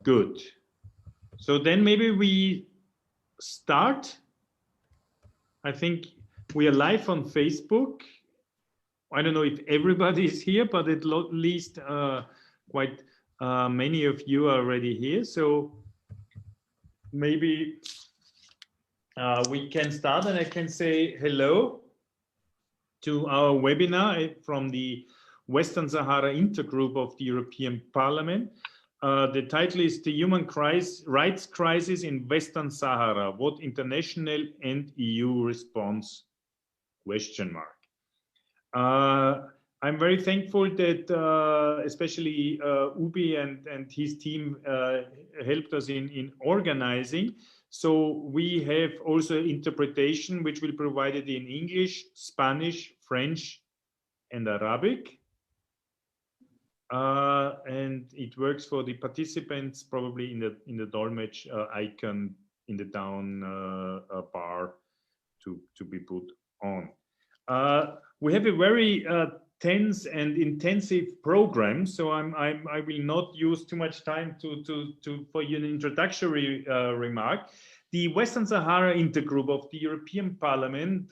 Good. So then maybe we start. I think we are live on Facebook. I don't know if everybody is here, but at least quite many of you are already here. So maybe we can start, and I can say hello to our webinar from the Western Sahara Intergroup of the European Parliament. The title is The Human Rights Crisis in Western Sahara, What International and EU Response? ? I'm very thankful that especially Ubi and his team helped us in organizing. So we have also interpretation, which will be provided in English, Spanish, French, and Arabic. And it works for the participants probably in the Dolmetsch icon in the down bar to be put on. We have a very tense and intensive program, so I will not use too much time for an introductory remark. The Western Sahara Intergroup of the European Parliament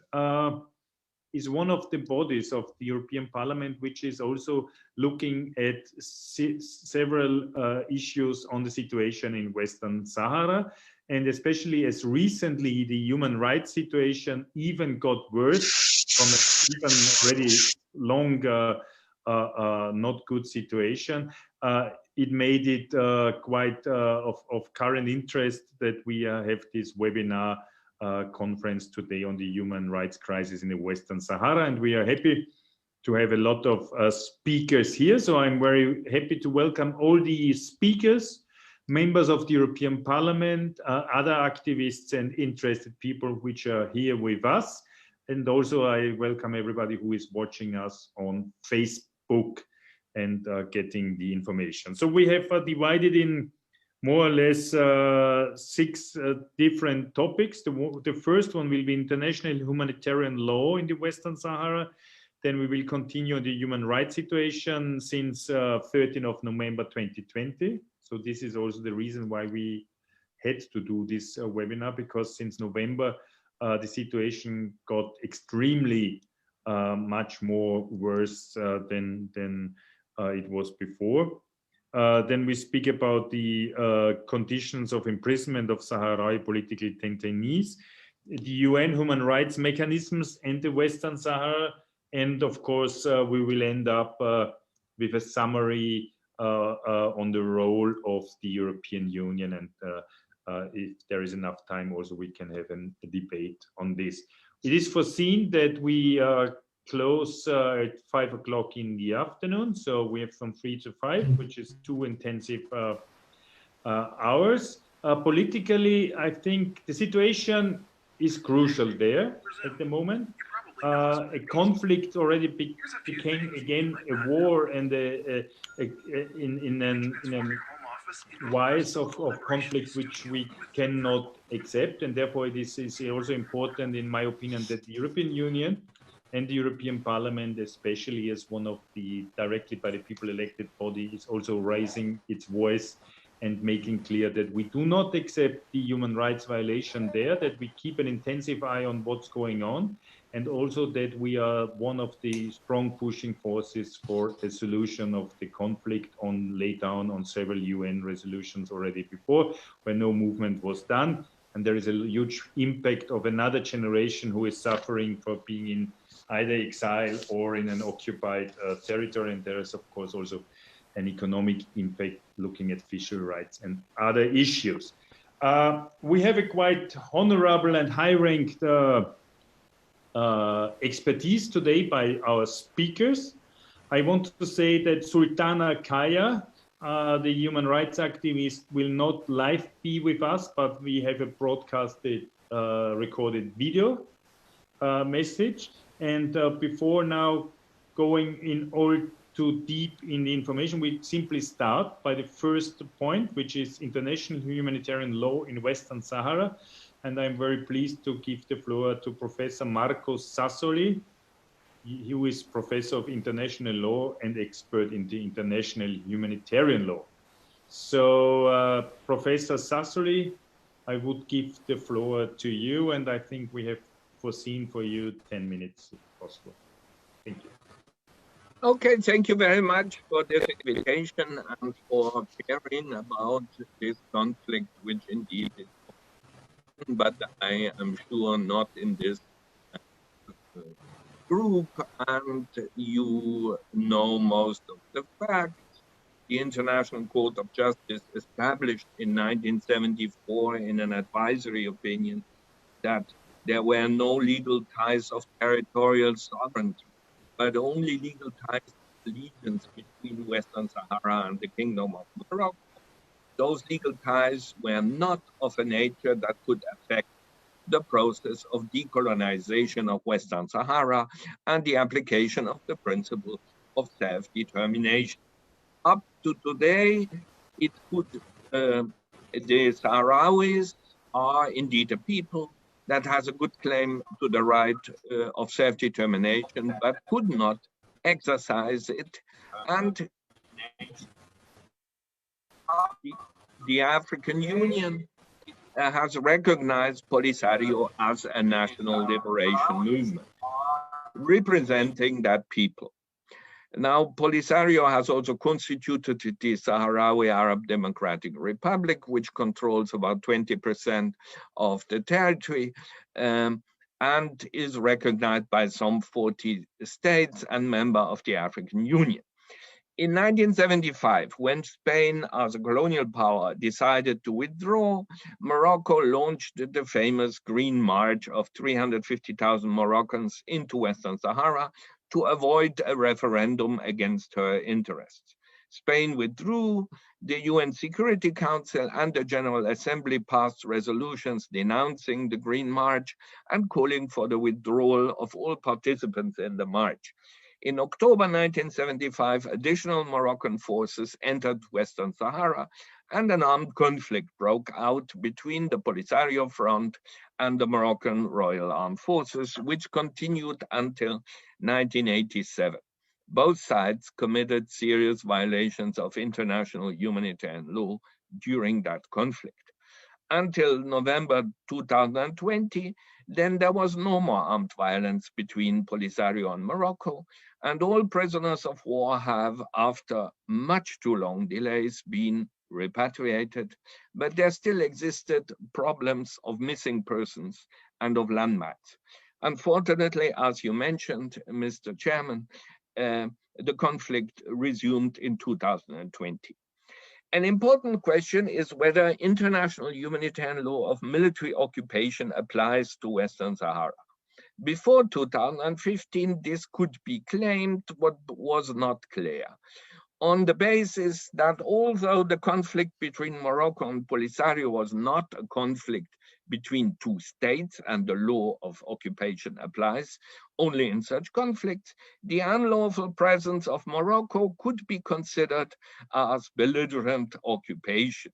is one of the bodies of the European Parliament, which is also looking at several issues on the situation in Western Sahara. And especially as recently the human rights situation even got worse from an even already long, not good situation. It made it quite of current interest that we have this webinar conference today on the human rights crisis in the Western Sahara, and we are happy to have a lot of speakers here. So I'm very happy to welcome all the speakers, members of the European Parliament, other activists and interested people which are here with us. And also I welcome everybody who is watching us on Facebook and getting the information. So we have divided in more or less 6 different topics. The first one will be international humanitarian law in the Western Sahara. Then we will continue on the human rights situation since 13th of November 2020. So this is also the reason why we had to do this webinar, because since November, the situation got extremely much more worse than it was before. Then we speak about the conditions of imprisonment of Sahrawi political detainees, the UN human rights mechanisms and the Western Sahara. And of course, we will end up with a summary on the role of the European Union, and if there is enough time also we can have a debate on this. It is foreseen that we close at 5 o'clock in the afternoon, so we have from 3 to 5, which is 2 intensive hours. Politically, I think the situation is crucial there at the moment. A conflict already became again a war, and in a wise of conflict which we cannot accept, and therefore it is also important, in my opinion, that the European Union and the European Parliament, especially as one of the directly by the people elected body, is also raising its voice and making clear that we do not accept the human rights violation there, that we keep an intensive eye on what's going on, and also that we are one of the strong pushing forces for a solution of the conflict laid down on several UN resolutions already before, where no movement was done. And there is a huge impact of another generation who is suffering for being in either exile or in an occupied territory. And there is, of course, also an economic impact looking at fishery rights and other issues. We have a quite honorable and high-ranked expertise today by our speakers. I want to say that Sultana Kaya, the human rights activist, will not live be with us, but we have a broadcasted recorded video message. And before now going in all too deep in the information, we simply start by the first point, which is international humanitarian law in Western Sahara. And I'm very pleased to give the floor to Professor Marco Sassoli, who is Professor of International Law and expert in the international humanitarian law. So, Professor Sassoli, I would give the floor to you, and I think we have foreseen for you 10 minutes if possible. Thank you. Okay, thank you very much for this invitation and for sharing about this conflict, which indeed is, but I am sure not in this group, and you know most of the facts. The International Court of Justice established in 1974 in an advisory opinion that there were no legal ties of territorial sovereignty, but only legal ties of allegiance between Western Sahara and the Kingdom of Morocco. Those legal ties were not of a nature that could affect the process of decolonization of Western Sahara and the application of the principle of self-determination. Up to today, it could, the Sahrawis are indeed a people that has a good claim to the right of self-determination, but could not exercise it. And the African Union has recognized Polisario as a national liberation movement, representing that people. Now, Polisario has also constituted the Sahrawi Arab Democratic Republic, which controls about 20% of the territory and is recognized by some 40 states and member of the African Union. In 1975, when Spain, as a colonial power, decided to withdraw, Morocco launched the famous Green March of 350,000 Moroccans into Western Sahara to avoid a referendum against her interests. Spain withdrew, the UN Security Council and the General Assembly passed resolutions denouncing the Green March and calling for the withdrawal of all participants in the march. In October 1975, additional Moroccan forces entered Western Sahara and an armed conflict broke out between the Polisario Front and the Moroccan Royal Armed Forces, which continued until 1987. Both sides committed serious violations of international humanitarian law during that conflict. Until November 2020, then there was no more armed violence between Polisario and Morocco, and all prisoners of war have, after much too long delays, been repatriated, but there still existed problems of missing persons and of landmass. Unfortunately, as you mentioned, Mr. Chairman, the conflict resumed in 2020. An important question is whether international humanitarian law of military occupation applies to Western Sahara. Before 2015, this could be claimed, but was not clear, on the basis that although the conflict between Morocco and Polisario was not a conflict between two states and the law of occupation applies only in such conflicts, the unlawful presence of Morocco could be considered as belligerent occupation.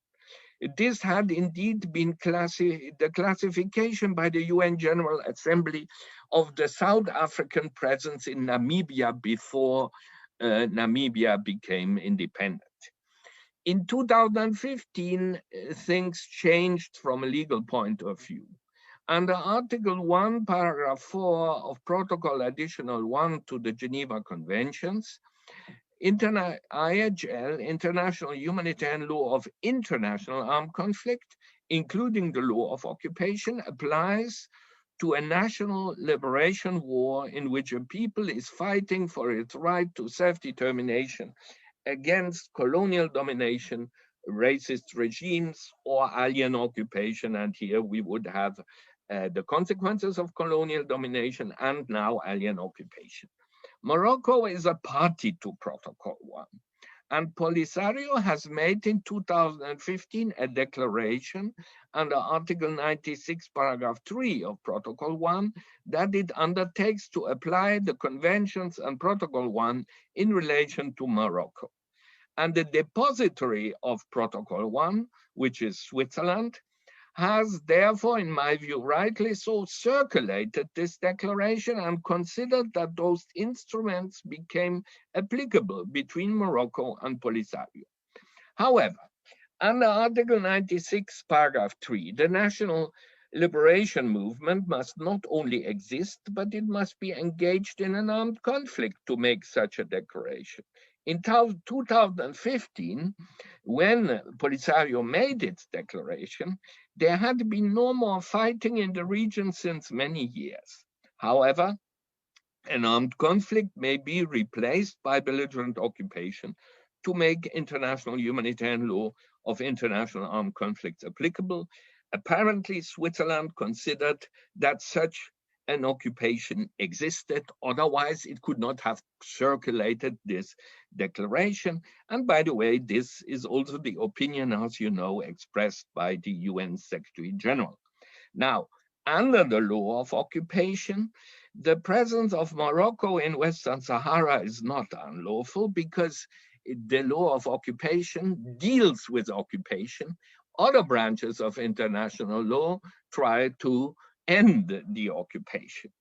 This had indeed been the classification by the UN General Assembly of the South African presence in Namibia before Namibia became independent. In 2015, things changed from a legal point of view. Under Article 1, Paragraph 4 of Protocol Additional 1 to the Geneva Conventions, IHL, International Humanitarian Law of International Armed Conflict, including the law of occupation, applies to a national liberation war in which a people is fighting for its right to self-determination against colonial domination, racist regimes, or alien occupation. And here we would have the consequences of colonial domination and now alien occupation. Morocco is a party to Protocol 1. And Polisario has made in 2015 a declaration under Article 96, Paragraph 3 of Protocol 1 that it undertakes to apply the conventions and Protocol 1 in relation to Morocco. And the depository of Protocol 1, which is Switzerland, has therefore, in my view, rightly so circulated this declaration and considered that those instruments became applicable between Morocco and Polisario. However, Under Article 96, paragraph 3, the national liberation movement must not only exist, but it must be engaged in an armed conflict to make such a declaration. In 2015, when Polisario made its declaration, there had been no more fighting in the region since many years. However, an armed conflict may be replaced by belligerent occupation to make international humanitarian law of international armed conflicts applicable. Apparently, Switzerland considered that such an occupation existed, otherwise it could not have circulated this declaration. And by the way, this is also the opinion, as you know, expressed by the UN Secretary General. Now, under the law of occupation, the presence of Morocco in Western Sahara is not unlawful because the law of occupation deals with occupation. Other branches of international law try to end the occupation.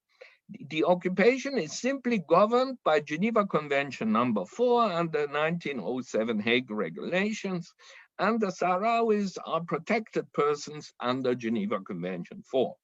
The occupation is simply governed by Geneva Convention number 4 and the 1907 Hague Regulations, and the Sahrawis are protected persons under Geneva Convention 4.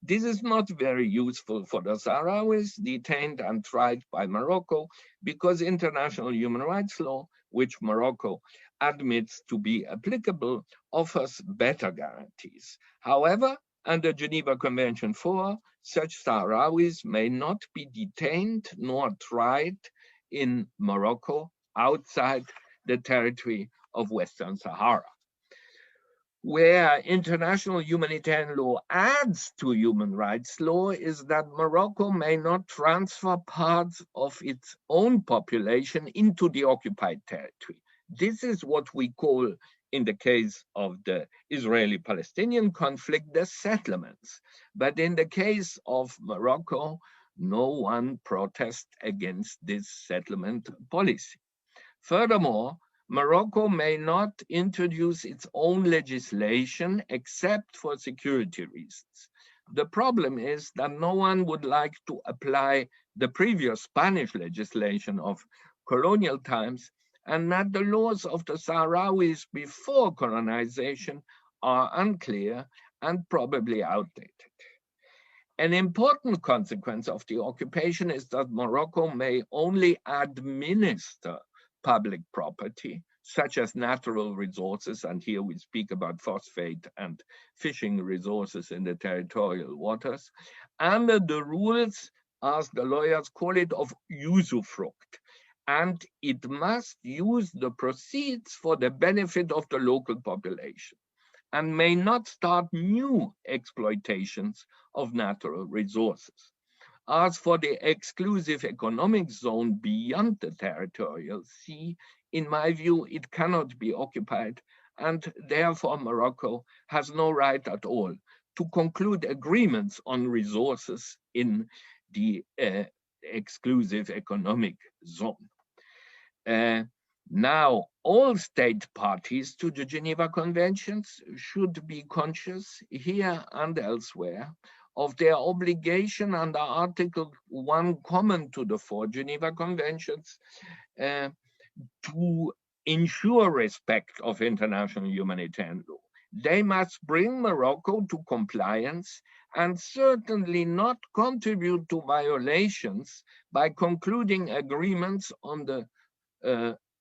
This is not very useful for the Sahrawis detained and tried by Morocco because international human rights law, which Morocco admits to be applicable, offers better guarantees. However, under Geneva Convention 4, such Sahrawis may not be detained nor tried in Morocco outside the territory of Western Sahara. Where international humanitarian law adds to human rights law is that Morocco may not transfer parts of its own population into the occupied territory. This is what we call, in the case of the Israeli-Palestinian conflict, the settlements. But in the case of Morocco, no one protests against this settlement policy. Furthermore, Morocco may not introduce its own legislation except for security reasons. The problem is that no one would like to apply the previous Spanish legislation of colonial times, and that the laws of the Sahrawis before colonization are unclear and probably outdated. An important consequence of the occupation is that Morocco may only administer public property, such as natural resources, and here we speak about phosphate and fishing resources in the territorial waters, under the rules, as the lawyers call it, of usufruct. And it must use the proceeds for the benefit of the local population, and may not start new exploitations of natural resources. As for the exclusive economic zone beyond the territorial sea, in my view, it cannot be occupied, and therefore Morocco has no right at all to conclude agreements on resources in the exclusive economic zone. Now, all state parties to the Geneva Conventions should be conscious here and elsewhere of their obligation under Article 1 common to the 4 Geneva Conventions to ensure respect of international humanitarian law. They must bring Morocco to compliance and certainly not contribute to violations by concluding agreements on the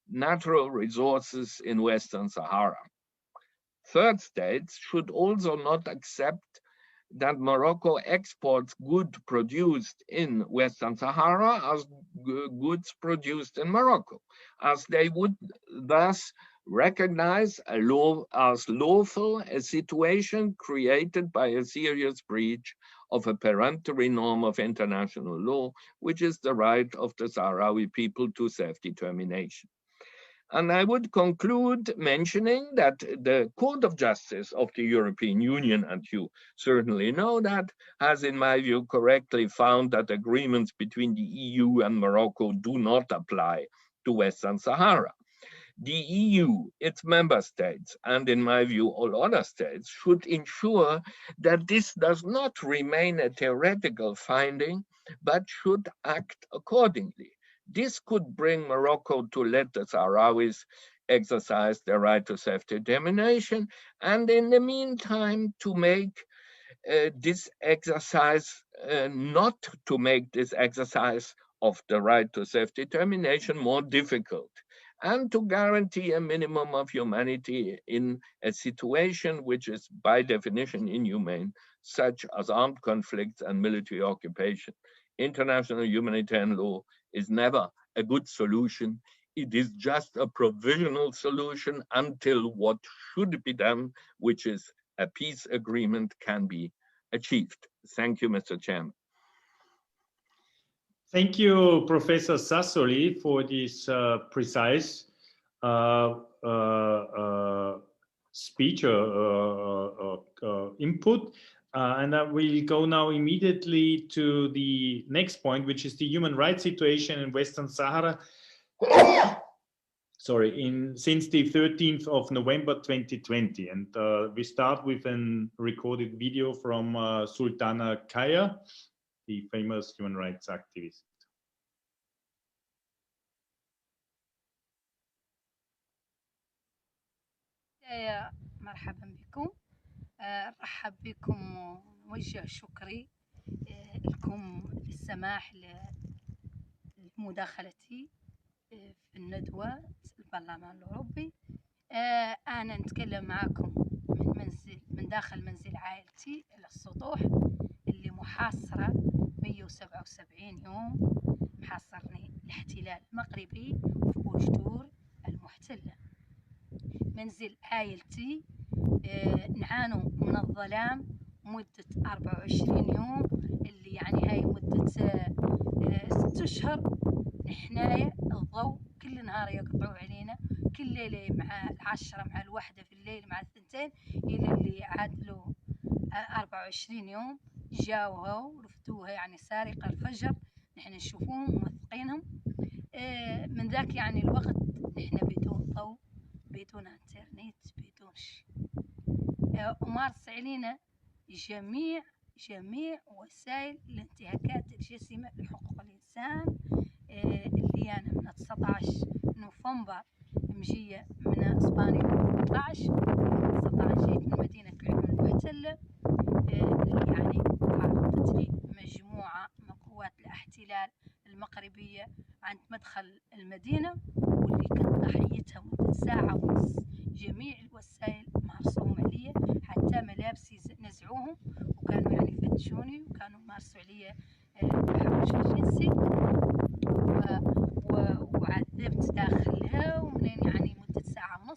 natural resources in Western Sahara. Third states should also not accept that Morocco exports goods produced in Western Sahara as goods produced in Morocco, as they would thus recognize as lawful a situation created by a serious breach of a peremptory norm of international law, which is the right of the Sahrawi people to self-determination. And I would conclude mentioning that the Court of Justice of the European Union, and you certainly know that, has in my view correctly found that agreements between the EU and Morocco do not apply to Western Sahara. The EU, its member states, and in my view all other states, should ensure that this does not remain a theoretical finding, but should act accordingly. This could bring Morocco to let the Sahrawis exercise their right to self-determination, and in the meantime to make this exercise, not to make this exercise of the right to self-determination more difficult, and to guarantee a minimum of humanity in a situation which is by definition inhumane, such as armed conflicts and military occupation. International humanitarian law is never a good solution. It is just a provisional solution until what should be done, which is a peace agreement, can be achieved. Thank you, Mr. Chairman. Thank you, Professor Sassoli, for this precise speech input. And I will go now immediately to the next point, which is the human rights situation in Western Sahara. Sorry, since the 13th of November 2020. And we start with a recorded video from Sultana Kaya, the famous human rights activist. مرحبا بكم. أرحب بكم ونوجه شكري لكم للسماح لمداخلتي في الندوة البرلمان الأوروبي. أنا نتكلم معكم من داخل منزل عائلتي إلى السطوح اللي محاصرة 177 يوم، محاصرني الاحتلال المغربي في بوجدور المحتلة. منزل عائلتي نعانوا من الظلام مدة 24 يوم، اللي يعني هاي مدة 6 أشهر. نحنايا الضوء كل نهار يقطعوا علينا، كل ليلة مع 10 مع 1 في الليل مع 2 إلى اللي عادلوا 24 يوم. جاوها ورفدوها يعني سارقة الفجر، نحن نشوفوهم وموثقينهم. من ذاك يعني الوقت نحن بدون ضوء، بدون انترنت، بدون شيء. ومارس علينا جميع وسائل الانتهاكات الجسيمة لحقوق الإنسان، اللي أنا من 19 نوفمبر مجية من إسبانيا، 19 جيت من مدينة العلم المحتلة، اللي يعني عرضت لي مجموعة من قوات الاحتلال المغربية عند مدخل المدينة، واللي كنت ضحيتها مدة 1.5 ساعة. جميع الوسائل مارسوهم عليا، حتى ملابسي نزعوهم، وكانوا يعني يفتشوني، وكانوا مارسوا عليا التحرش الجنسي، وعذبت داخلها. ومنين يعني مدة 1.5 ساعة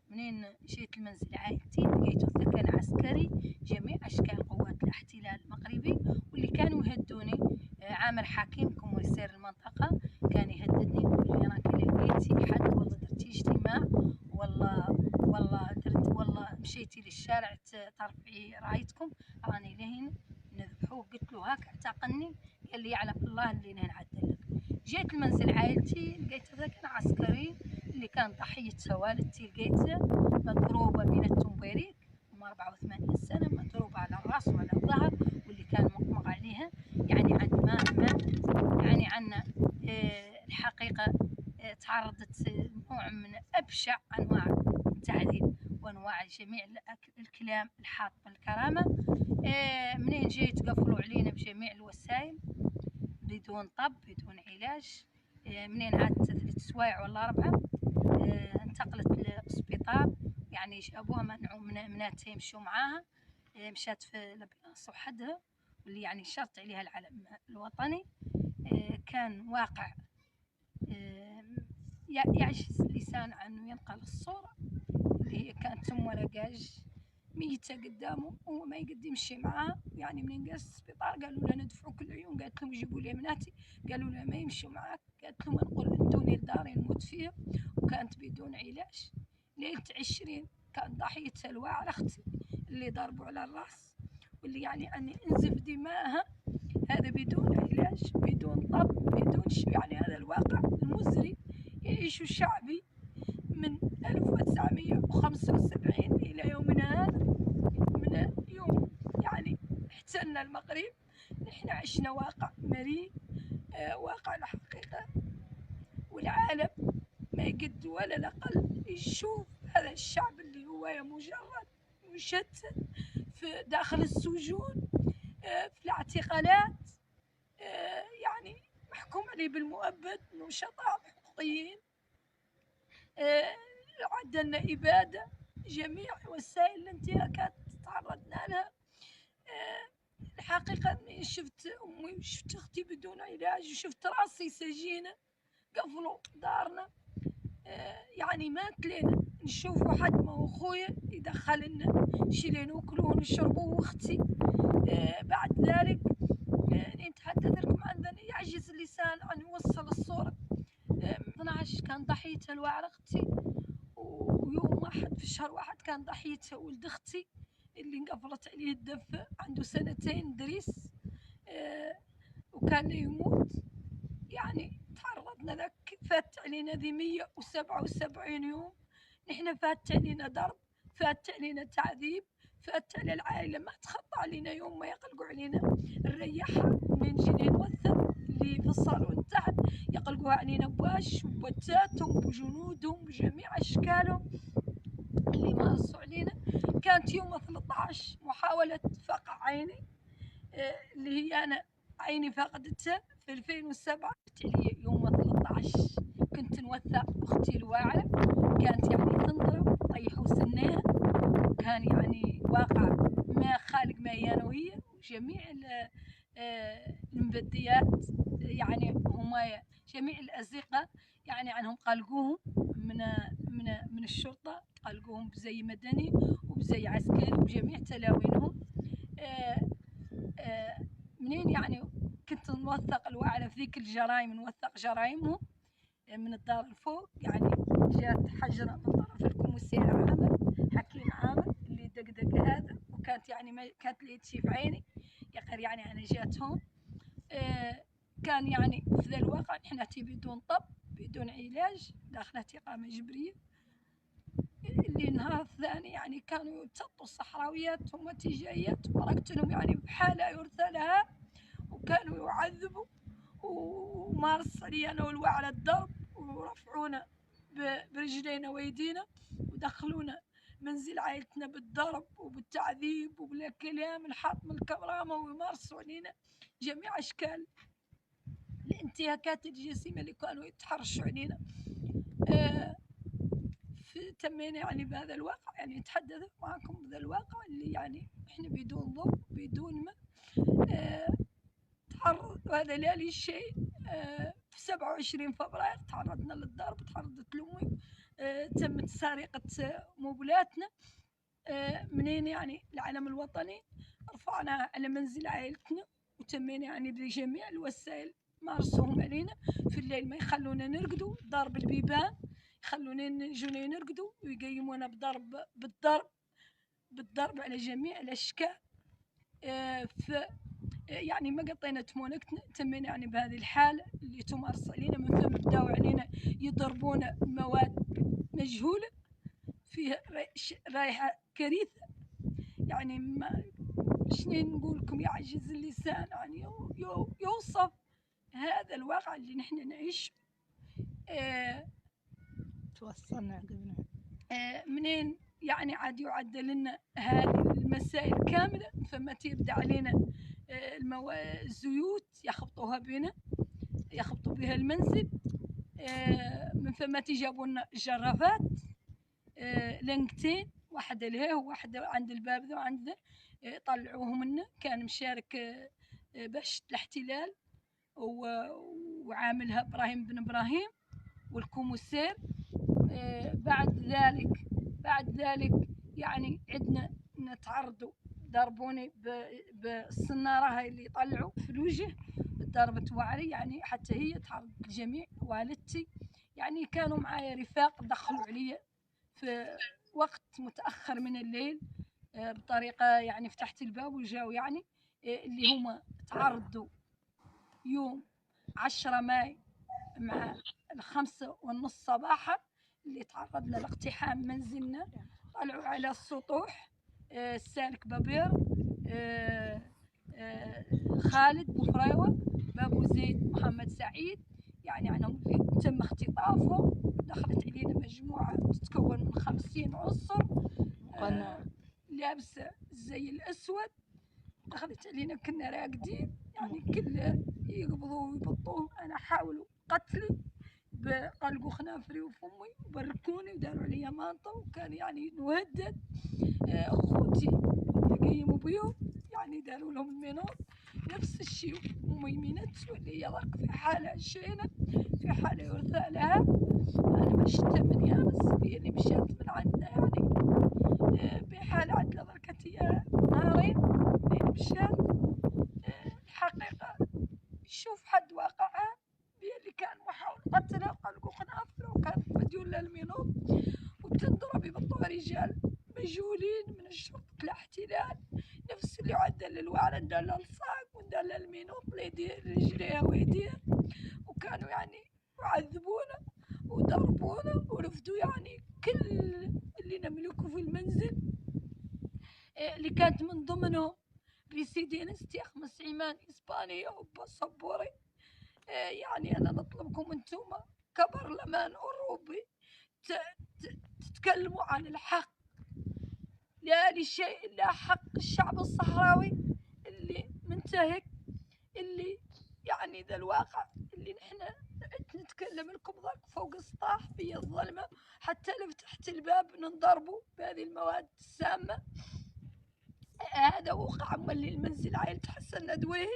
منين جيت المنزل عائلتي لقيته ثكن عسكري، جميع أشكال قوات الاحتلال المغربي، واللي كانوا يهدوني. عامر حكيمكم ويسير المنطقة كان يهددني يقول لي راك لقيتي حد، والله درتي اجتماع، والله مشيتي للشارع ترفعي رايتكم، راني لهين نذبحوه. قلت له هاك اعتقلني؟ قال لي يعلم الله اللي نعدل لك. جيت المنزل عائلتي لقيت ذاك عسكري اللي كان ضحيته والدتي، لقيته مضروبة من التنبيريك، 84 سنة، مضروبة على الراس وعلى الظهر، واللي كان مقمق عليها. يعني عن ما يعني عنا الحقيقة تعرضت نوع من أبشع أنواع التعذيب وأنواع جميع الكلام الحاط بالكرامة. منين جيت قفلوا علينا بجميع الوسائل، بدون طب، بدون علاج. منين عادت 3 سوايع ولا 4 انتقلت للإسبيطار، يعني جابوها منعوا مناتها يمشوا معاها. مشات في لبلاص وحدها، واللي يعني شرط عليها العلم الوطني. كان واقع يعجز اللسان عنه ينقل الصورة، اللي هي كانت أم رقاج ميتة قدامه وهو ما يقدر يمشي معاها. يعني منين جلس السبيطار قالوا له ندفعوك العيون، قالت لهم جيبوا لي مناتي، قالوا له ما يمشوا معاك، قالت لهم نقول انتوني لداري نموت فيها. وكانت بدون علاج. ليلة 20 كان ضحيتها الواعر أختي اللي ضربوا على الراس، واللي يعني أني انزف دماءها. هذا بدون علاج، بدون طب، بدون شيء. يعني هذا الواقع المزري يعيش شعبي من 1975 إلى يومنا هذا. من يوم يعني احتلنا المغرب نحن عشنا واقع مرير، واقع الحقيقة. والعالم ما يقد ولا الأقل يشوف هذا الشعب اللي هو مجرد مشتت في داخل السجون، في الاعتقالات، يعني محكوم عليه بالمؤبد، نشطاء حقوقيين، عدلنا إبادة، جميع وسائل الانتهاكات تعرضنا لها. الحقيقة إني شفت أمي وشفت أختي بدون علاج وشفت راسي سجينة، قفلوا دارنا، يعني مات لنا. نشوف واحد ما هو خويا يدخل لنا شي اللي ناكلوه ونشربوه، واختي بعد ذلك نتحدث لكم عندنا يعجز اللسان عن يوصل الصورة. 12 كان ضحيتها الواعرة اختي، ويوم 1 في شهر 1 كان ضحيتها ولد اختي اللي انقفلت عليه الدفة، عنده 2 دريس، وكان يموت. يعني تعرضنا لك، فات علينا ذي 177 يوم، نحن فات علينا ضرب، فات علينا تعذيب، فات على العائلة ما تخطى علينا يوم ما يقلقوا علينا الريحة من جنين وثق اللي في الصالون تحت، يقلقوها علينا بواش وبوتاتهم وجنودهم وجميع أشكالهم اللي مارسوا علينا. كانت يوم 13 محاولة فقع عيني، اللي هي أنا عيني فقدتها في 2007. يوم 13 كنت نوثق أختي الواعرة، كانت يعني تنضرب طيحوا سنها، كان يعني واقع ما خالق ما هي أنا وهي وجميع المبديات، يعني هما جميع الأزقة يعني عنهم قلقوهم من الشرطة، قلقوهم بزي مدني وبزي عسكري وبجميع تلاوينهم. منين يعني كنت نوثق الواعرة في ذيك الجرائم، نوثق جرائمهم من الدار الفوق. يعني جات حجرة من طرف الكوميسير عامر حكيم عامر اللي دقدق هذا، وكانت يعني ما كانت لي تشي في عيني يقر، يعني أنا جات هون. كان يعني في ذا الواقع نحن بدون طب بدون علاج داخلة إقامة جبرية. اللي نهار الثاني يعني كانوا يتسطوا الصحراويات هم جايات ومرقتلهم يعني بحالة يرثى لها، وكانوا يعذبوا ومارس علي أنا والواعرة الضرب، ورفعونا برجلينا ويدينا ودخلونا منزل عائلتنا بالضرب وبالتعذيب وبالكلام الحاط من الكرامة، ويمارسوا علينا جميع أشكال الانتهاكات الجسيمة اللي كانوا يتحرشوا علينا. تمينا يعني بهذا الواقع، يعني نتحدث معكم بهذا الواقع اللي يعني احنا بدون ضب بدون ما تعرض هذا لا للشيء. في 27 فبراير تعرضنا للضرب، تعرضت لأمي، تمت سرقة موبلاتنا. منين يعني العلم الوطني رفعناها على منزل عائلتنا، وتمينا يعني بجميع الوسائل مارسوهم علينا. في الليل ما يخلونا نرقدوا، ضرب البيبان، يخلونا نجونا نرقدوا ويقيمونا بالضرب على جميع الأشكال. يعني ما قطينا تمونكتنا، تمينا يعني بهذه الحالة اللي تمارس علينا. من ثم بداوا علينا يضربونا مواد مجهولة فيها رائحة كريثة، يعني ما شنو نقول لكم، يعجز اللسان يعني يوصف هذا الواقع اللي نحن نعيش. توصلنا قبل منين يعني عاد يعدل لنا هذه المسائل كاملة، فما تبدأ علينا الزيوت يخبطوها بنا، يخبطوا بها المنزل. من ثم جابوا لنا جرافات لنقتين، واحدة لها وواحدة عند الباب ذا وعند طلعوهم لنا. كان مشارك باش الاحتلال وعاملها ابراهيم بن ابراهيم والكوميسير. بعد ذلك يعني عندنا نتعرضوا، ضربوني بالصنارة هاي اللي يطلعوا في الوجه، ضربت وعري يعني حتى هي تعرضت الجميع. والدتي يعني كانوا معايا رفاق دخلوا علي في وقت متأخر من الليل بطريقة يعني فتحت الباب وجاوا يعني اللي هم تعرضوا يوم 10 ماي مع 5:30 صباحا، اللي تعرضنا لاقتحام منزلنا. طلعوا على السطوح السالك بابير، خالد بوفريوة، بابو زيد محمد سعيد، يعني عنهم اللي تم اختطافهم. دخلت علينا مجموعة تتكون من 50 عنصر لابسة الزي الأسود. دخلت علينا كنا راقدين يعني كل يقبضوا ويبطوه. أنا حاولوا قتلي بقلقوا خنافري وفمي وبركوني وداروا علي مانطة وكان يعني نهدد. أخوتي اللي قيموا بيهم يعني داروا لهم المناض نفس الشيء. أمي مينت واللي هي ضرق في حالة شينة في حالة يرثى لها. أنا ما شفتها من يامس هي اللي مشات من عندنا يعني بحالة عدلة ضركت هي نهارين اللي مشات. الحقيقة يشوف حد واقعها اللي كان محاول قتلها وقلقوا خنافره وكانت مديولة المنوط وبتنضرب يبطوا رجال مجهولين من الشرطة الاحتلال نفس اللي عدل الوعرة ندار الصاق وندار المنوط رجليها ويديها. وكانوا يعني يعذبونا وضربونا ورفدوا يعني كل اللي نملكه في المنزل اللي كانت من ضمنهم ريسيدينستي خمس عمان إسبانية وبصبوري. يعني أنا نطلبكم أنتم كبرلمان أوروبي تتكلموا عن الحق. لا لشيء إلا حق الشعب الصحراوي اللي منتهك اللي يعني ذا الواقع اللي نحن نتكلم لكم ضرب فوق السطاح في الظلمة حتى لو فتحت الباب ننضربوا بهذه المواد السامة. هذا وقع مولي المنزل عائلة حسن ندوي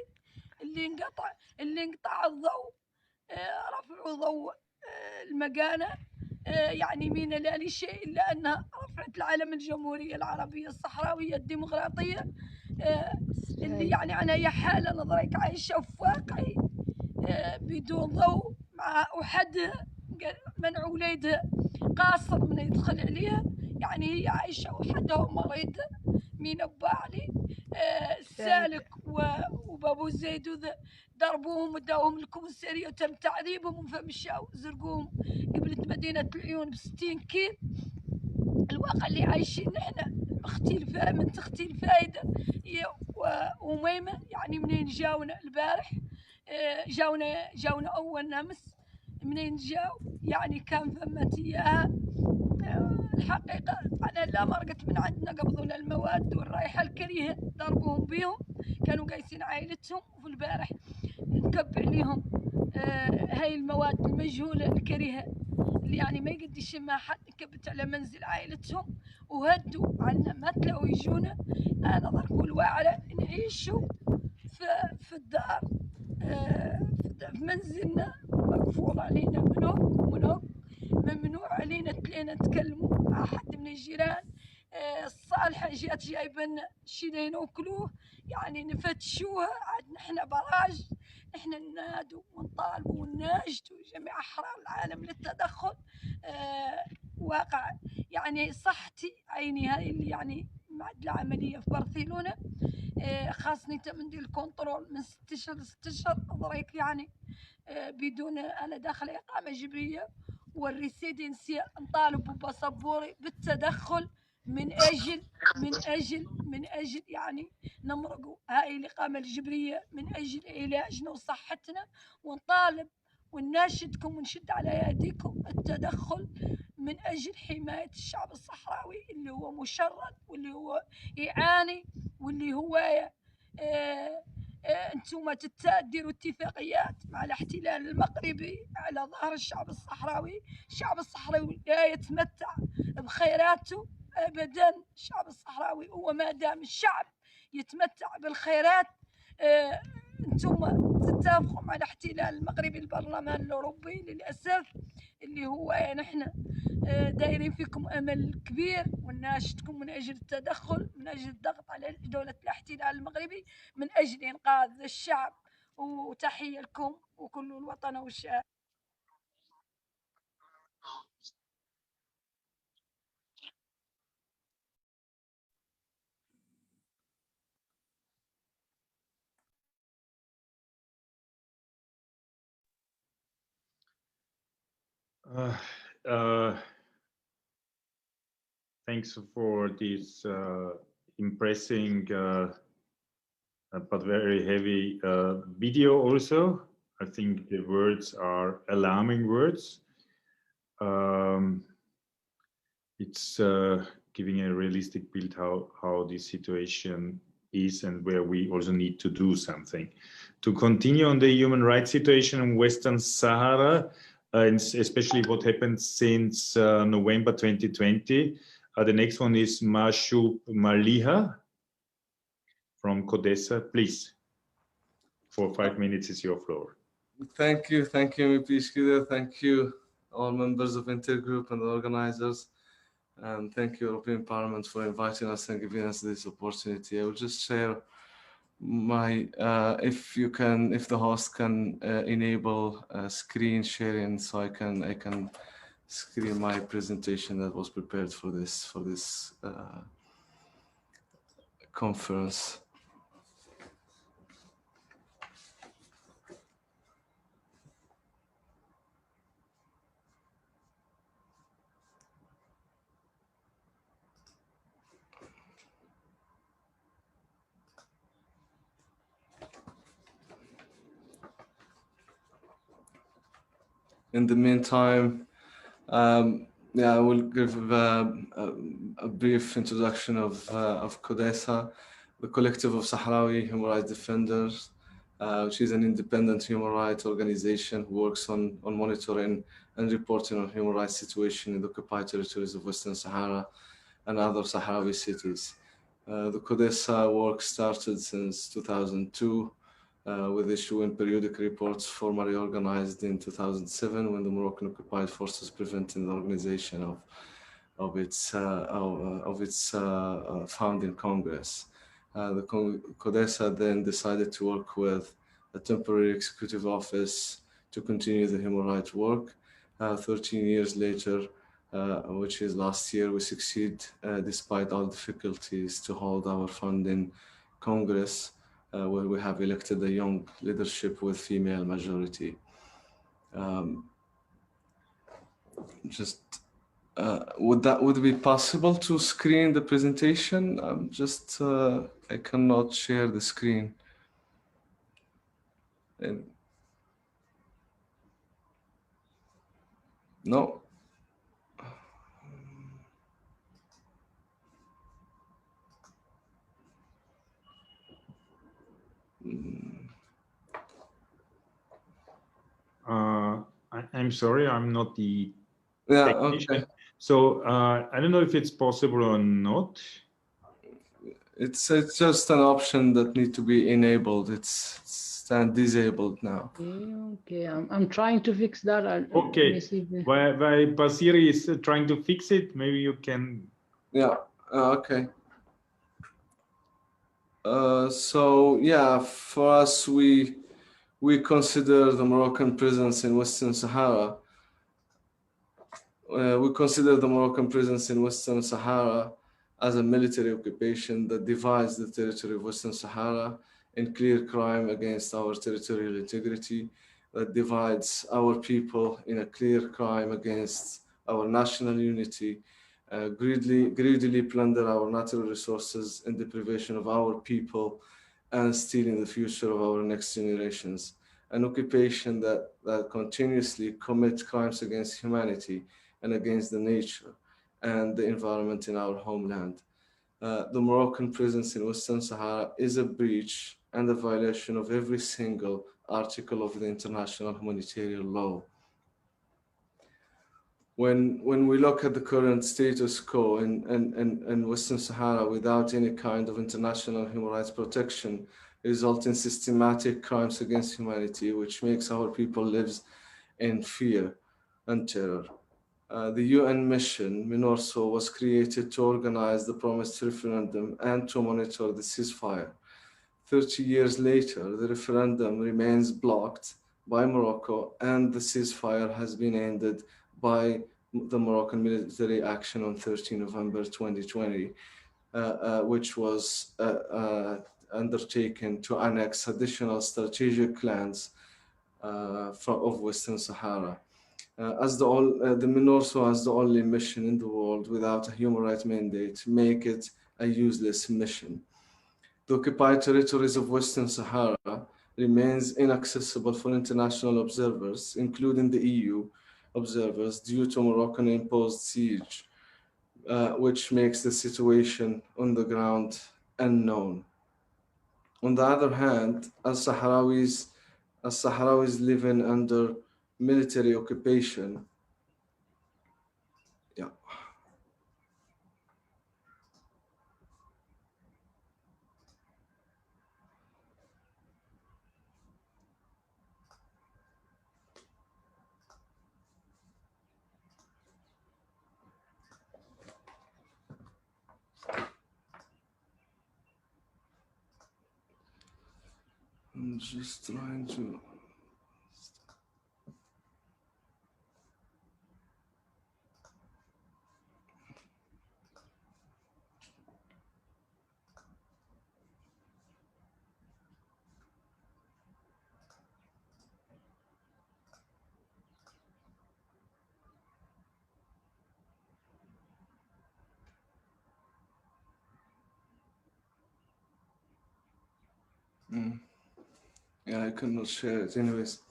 اللي انقطع الضوء. رفعوا ضوء المكانة يعني من لا لشيء إلا أنها رفعت العلم الجمهورية العربية الصحراوية الديمقراطية اللي يعني أنا يا حالة نظرك عايشة في واقعي بدون ضوء مع أحدها منع وليدها قاصر من يدخل عليها يعني هي عايشة وحدها ومريضة من أباعلي سالك وبابو زيد ضربوهم وداوهم الكومسارية وتم تعذيبهم فمشاو زرقوهم قبلت مدينة العيون ب60 كيل. الواقع اللي عايشين نحن من تختي الفائدة وميمة يعني منين جاونا البارح جاونا أول نمس منين جاو يعني كان فمت إياها. الحقيقة أنا لا مرقت من عندنا قبضوا المواد والرايحة الكريهة ضربوهم بيهم كانوا قايسين عائلتهم. وفي البارح نكب عليهم هاي المواد المجهولة الكريهة اللي يعني ما يقدر يشمها حد. نكبت على منزل عائلتهم وهدوا عنا ما تلاقوا يجونا. أنا ضربوا الواعرة نعيشوا في الدار في منزلنا مقفول علينا ممنوع علينا تلينا نتكلموا مع حد من الجيران. الصالحة جات جايبنا شي ناكلوه يعني نفتشوها عاد نحن براج نحن ننادوا ونطالبوا ونناشدوا جميع أحرار العالم للتدخل. واقع يعني صحتي عيني هاي اللي يعني معدلة عملية في برشلونة خاصني تمندي الكنترول من 6 أشهر ل 6 أشهر أضريك يعني بدون أنا داخل إقامة جبرية والريسيدنسية نطالب بباسبوري بالتدخل من أجل يعني نمرقوا هاي الإقامة الجبرية من أجل علاجنا وصحتنا. ونطالب ونناشدكم ونشد على يديكم التدخل من أجل حماية الشعب الصحراوي اللي هو مشرد واللي هو يعاني واللي هو انتم تديروا اتفاقيات مع الاحتلال المغربي على ظهر الشعب الصحراوي. الشعب الصحراوي لا يتمتع بخيراته ابدا. الشعب الصحراوي هو ما دام الشعب يتمتع بالخيرات انتم تتفقوا مع الاحتلال المغربي البرلمان الاوروبي للاسف اللي هو نحن دايرين فيكم امل كبير ونناشدكم من اجل التدخل من اجل الضغط على دوله الاحتلال المغربي من اجل انقاذ الشعب. وتحيه لكم وكل الوطن والشعب. Thanks for this impressive but very heavy video also. I think the words are alarming words. It's giving a realistic build how this situation is and where we also need to do something. To continue on the human rights situation in Western Sahara, and especially what happened since November 2020, the next one is Mashoub Maliha from Kوديسا. Please, for 5 minutes is your floor. Thank you, MP. Thank you, all members of Intergroup and the organizers. And thank you, European Parliament, for inviting us and giving us this opportunity. I will just share my, if the host can enable screen sharing, so I can screen my presentation that was prepared for this conference. In the meantime, I will give a brief introduction of Kوديسا, the collective of Sahrawi human rights defenders, which is an independent human rights organization who works on monitoring and reporting on human rights situation in the occupied territories of Western Sahara and other Sahrawi cities. The Kوديسا work started since 2002. With issuing periodic reports formally organized in 2007 when the Moroccan occupied forces prevented the organization of its founding Congress. The Kوديسا then decided to work with a temporary executive office to continue the human rights work. 13 years later, which is last year, we succeed despite all difficulties to hold our founding Congress, where we have elected a young leadership with female majority. Would it be possible to screen the presentation? I cannot share the screen. No. I'm sorry, I'm not the technician. Okay. So I don't know if it's possible or not. It's just an option that needs to be enabled. It's disabled now. Okay. I'm trying to fix that. Okay. While Basiri is trying to fix it, maybe you can. Yeah. Okay. So yeah, for us, we consider the Moroccan presence in Western Sahara. We consider the Moroccan presence in Western Sahara as a military occupation that divides the territory of Western Sahara in clear crime against our territorial integrity, that divides our people in a clear crime against our national unity, greedily plunder our natural resources in deprivation of our people and stealing the future of our next generations. An occupation that continuously commits crimes against humanity and against the nature and the environment in our homeland. The Moroccan presence in Western Sahara is a breach and a violation of every single article of the international humanitarian law. When we look at the current status quo in Western Sahara without any kind of international human rights protection, result in systematic crimes against humanity, which makes our people live in fear and terror. The UN mission, MINURSO, was created to organize the promised referendum and to monitor the ceasefire. 30 years later, the referendum remains blocked by Morocco and the ceasefire has been ended by the Moroccan military action on 13 November 2020, which was undertaken to annex additional strategic lands of Western Sahara. The MINURSO as the only mission in the world without a human rights mandate make it a useless mission. The occupied territories of Western Sahara remains inaccessible for international observers, including the EU observers, due to Moroccan-imposed siege, which makes the situation on the ground unknown. On the other hand, as Sahrawis living under military occupation, I'm just trying to. Yeah, I cannot share it anyways.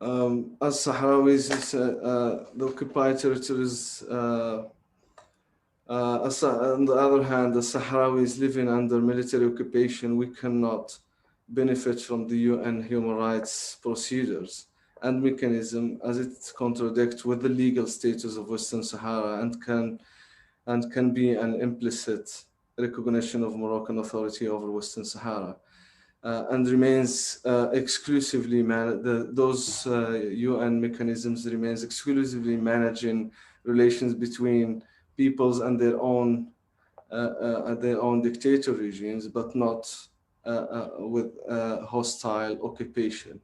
As Sahrawis, the occupied territories, on the other hand, the Sahrawis living under military occupation, we cannot benefit from the UN human rights procedures and mechanism, as it contradicts with the legal status of Western Sahara and can be an implicit recognition of Moroccan authority over Western Sahara. And remains exclusively those UN mechanisms remains exclusively managing relations between peoples and their own dictator regimes, but not with hostile occupation.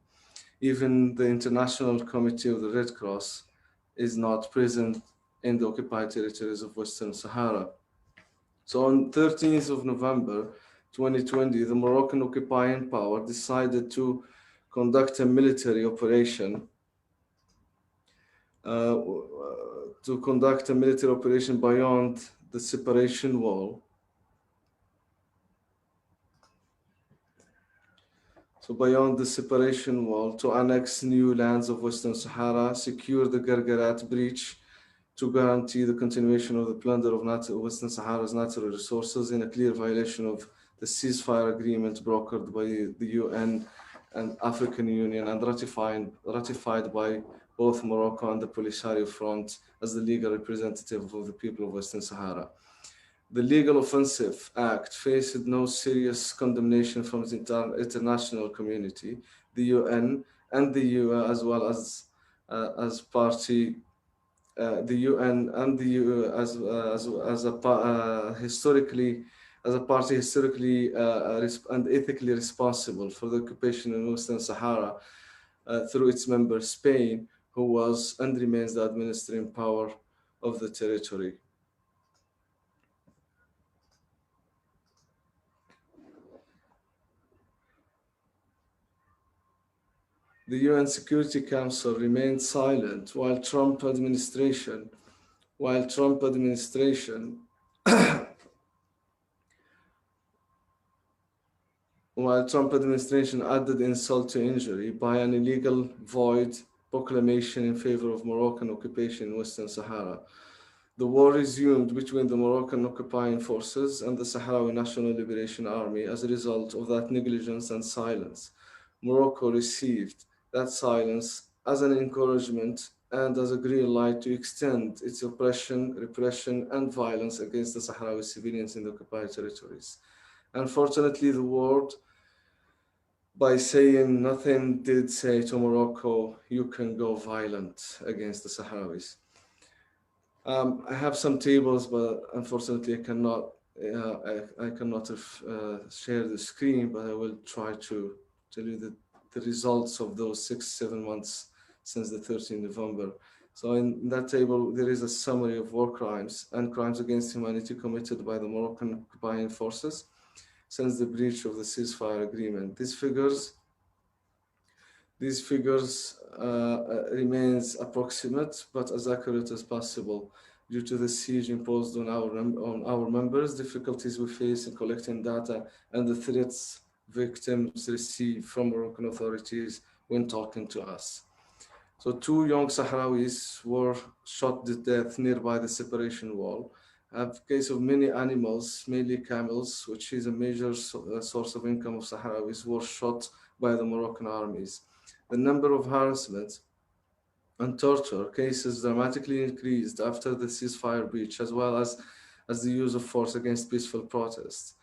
Even the International Committee of the Red Cross is not present in the occupied territories of Western Sahara. So on 13th of November, 2020, the Moroccan occupying power decided to conduct a military operation beyond the separation wall. So beyond the separation wall, to annex new lands of Western Sahara, secure the Gargarat breach, to guarantee the continuation of the plunder of Western Sahara's natural resources in a clear violation of the ceasefire agreement brokered by the UN and African Union and ratified by both Morocco and the Polisario Front as the legal representative of the people of Western Sahara. The Legal Offensive Act faced no serious condemnation from the international community, the UN and the EU, as well as party. The UN and the EU as a party historically and ethically responsible for the occupation in Western Sahara through its member Spain, who was and remains the administering power of the territory. The UN Security Council remained silent while Trump administration added insult to injury by an illegal void proclamation in favor of Moroccan occupation in Western Sahara. The war resumed between the Moroccan occupying forces and the Sahrawi National Liberation Army as a result of that negligence and silence. Morocco received that silence as an encouragement and as a green light to extend its oppression, repression, and violence against the Sahrawi civilians in the occupied territories. Unfortunately, the world, by saying nothing, did say to Morocco, you can go violent against the Sahrawis. I have some tables, but unfortunately I cannot share the screen, but I will try to tell you the results of those 6-7 months since the 13th November. So in that table, there is a summary of war crimes and crimes against humanity committed by the Moroccan occupying forces since the breach of the ceasefire agreement. These figures remains approximate, but as accurate as possible due to the siege imposed on our members, difficulties we face in collecting data, and the threats victims receive from Moroccan authorities when talking to us. So 2 young Sahrawis were shot to death nearby the separation wall. A case of many animals, mainly camels, which is a major source of income of Sahrawis, were shot by the Moroccan armies. The number of harassment and torture cases dramatically increased after the ceasefire breach, as well as the use of force against peaceful protests.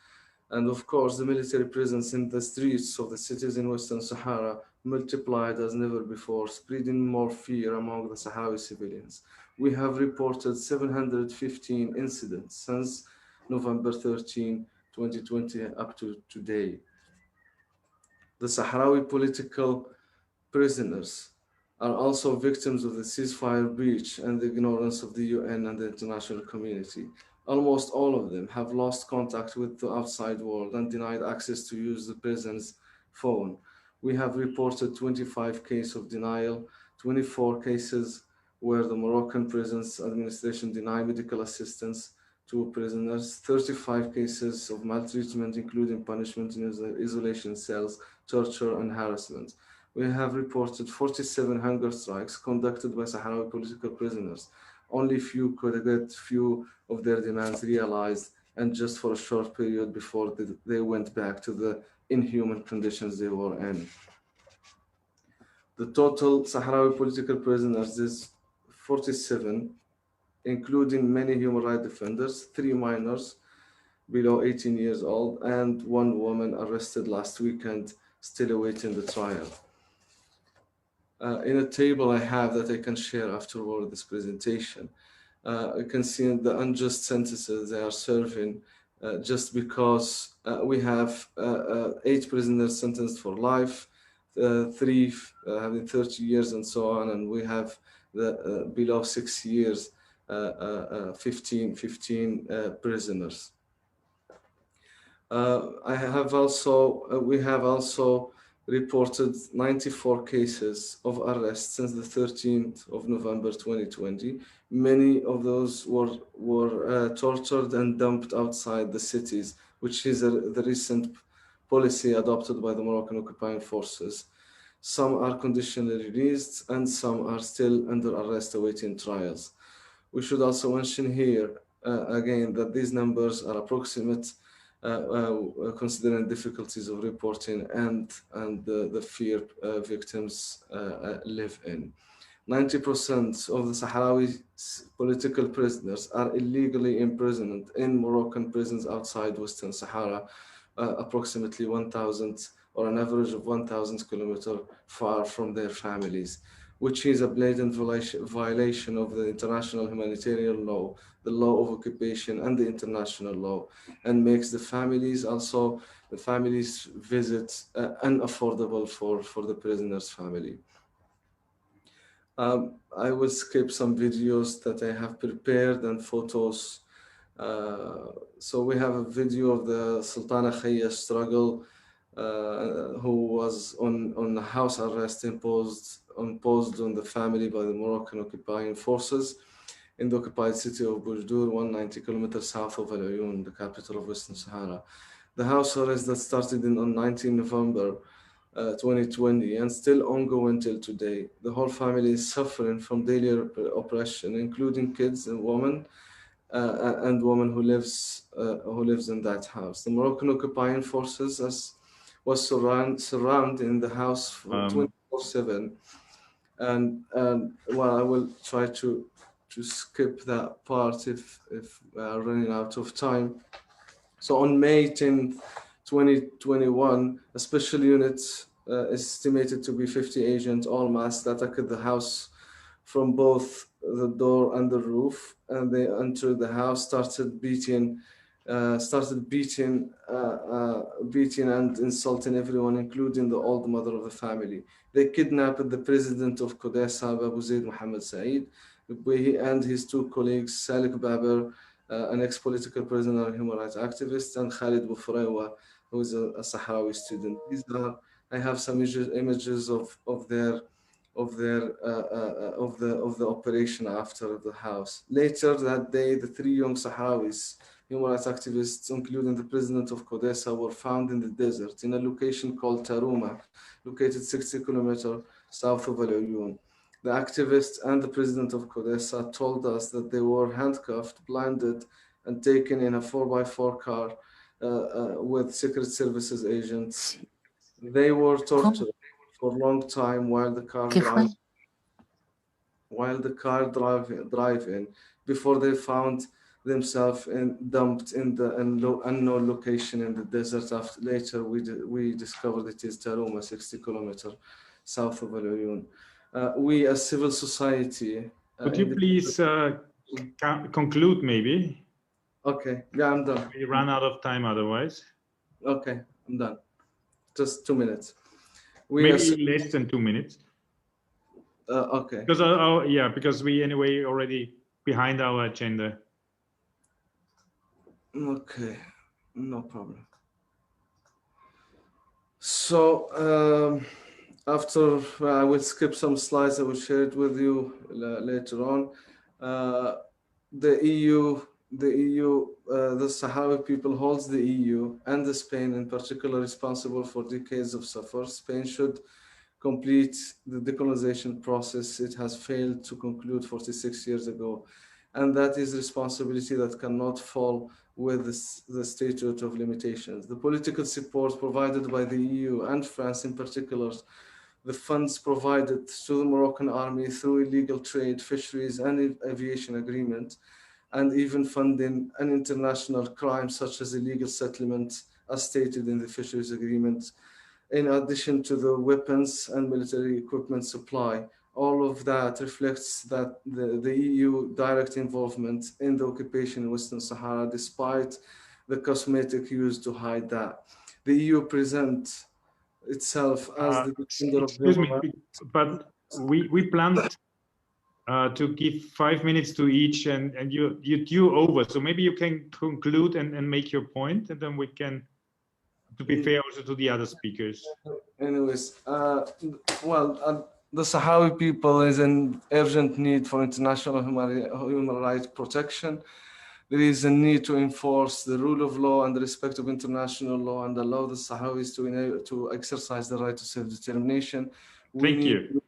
And of course, the military presence in the streets of the cities in Western Sahara multiplied as never before, spreading more fear among the Sahrawi civilians. We have reported 715 incidents since November 13, 2020 up to today. The Sahrawi political prisoners are also victims of the ceasefire breach and the ignorance of the UN and the international community. Almost all of them have lost contact with the outside world and denied access to use the prison's phone. We have reported 25 cases of denial, 24 cases where the Moroccan prisons administration denied medical assistance to prisoners, 35 cases of maltreatment, including punishment in isolation cells, torture, and harassment. We have reported 47 hunger strikes conducted by Sahrawi political prisoners. Only few could get few of their demands realized, and just for a short period before they went back to the inhuman conditions they were in. The total Sahrawi political prisoners is 47, including many human rights defenders, 3 minors below 18 years old, and 1 woman arrested last weekend, still awaiting the trial. In a table I have that I can share afterward this presentation, you can see the unjust sentences they are serving just because we have 8 prisoners sentenced for life, 3 having 30 years and so on, and we have the below 6 years, 15 prisoners. We have also reported 94 cases of arrest since the 13th of November 2020. Many of those were tortured and dumped outside the cities, which is the recent policy adopted by the Moroccan occupying forces. Some are conditionally released and some are still under arrest awaiting trials. We should also mention here again that these numbers are approximate, considering difficulties of reporting and the fear victims live in. 90% of the Sahrawi political prisoners are illegally imprisoned in Moroccan prisons outside Western Sahara, approximately 1,000 or an average of 1,000 kilometers far from their families, which is a blatant violation of the international humanitarian law, the law of occupation, and the international law, and makes the families visit unaffordable for the prisoner's family. I will skip some videos that I have prepared and photos. So we have a video of the Sultana Khaya struggle, who was on house arrest imposed on the family by the Moroccan occupying forces in the occupied city of Boujdour, 190 kilometers south of Al Ayoun, the capital of Western Sahara. The house arrest that started on 19 November 2020 and still ongoing till today. The whole family is suffering from daily oppression, including kids and women who lives in that house. The Moroccan occupying forces was surrounding the house 24/7, and well, I will try to skip that part if we are running out of time. So on May 10th, 2021, a special unit estimated to be 50 agents, all masked, attacked the house from both the door and the roof, and they entered the house, started beating and insulting everyone, including the old mother of the family. They kidnapped the president of Kوديسا, Abu Zaid Mohammed Said, and his 2 colleagues, Salik Baber, an ex-political prisoner and human rights activist, and Khalid Boufrewa, who is a Sahrawi student. I have some images of the operation after the house. Later that day, the 3 young Sahrawis human rights activists, including the president of Kودésa, were found in the desert in a location called Taruma, located 60 kilometers south of Al Uyun. The activists and the president of Kودésa told us that they were handcuffed, blinded, and taken in a 4x4 car with Secret Services agents. They were tortured for a long time while the car drive-in before they found themselves dumped in the unknown location in the desert. After later, we discovered it is Taruma, 60 kilometers south of Al Uyun. We, as civil society, could you please conclude, maybe? Okay, yeah, I'm done. We run out of time otherwise. Okay, I'm done. Just 2 minutes. Maybe less than 2 minutes. Okay. Because yeah, because we anyway already behind our agenda. Okay, no problem. So after I will skip some slides, I will share it with you later on. The EU, the Sahrawi people holds the EU and the Spain in particular responsible for decades of suffer. Spain should complete the decolonization process it has failed to conclude 46 years ago. And that is responsibility that cannot fall with the statute of limitations. The political support provided by the EU and France in particular, the funds provided to the Moroccan army through illegal trade, fisheries, and aviation agreement, and even funding an international crime such as illegal settlement, as stated in the fisheries agreement, in addition to the weapons and military equipment supply. All of that reflects that the EU direct involvement in the occupation in Western Sahara, despite the cosmetic used to hide that. The EU presents itself as the defender of human rights. But we planned to give 5 minutes to each, and you over. So maybe you can conclude and make your point, and then we can, to be fair also to the other speakers. Anyways, the Sahrawi people is in urgent need for international human rights protection. There is a need to enforce the rule of law and the respect of international law and allow the Sahrawis to exercise the right to self-determination. Thank you.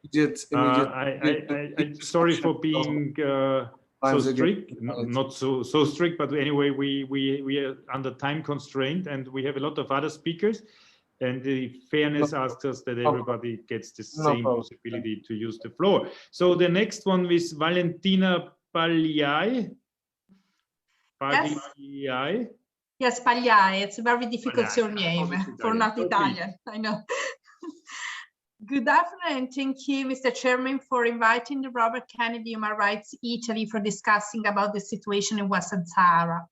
I'm sorry for being so strict, not so strict, but anyway, we are under time constraint and we have a lot of other speakers. And the fairness asks us that everybody gets the same possibility to use the floor. So the next one is Valentina Pagliai. Yes, Pagliai. It's a very difficult surname for not Italian, I know. Good afternoon, and thank you, Mr. Chairman, for inviting the Robert Kennedy Human Rights Italy for discussing about the situation in Western Sahara.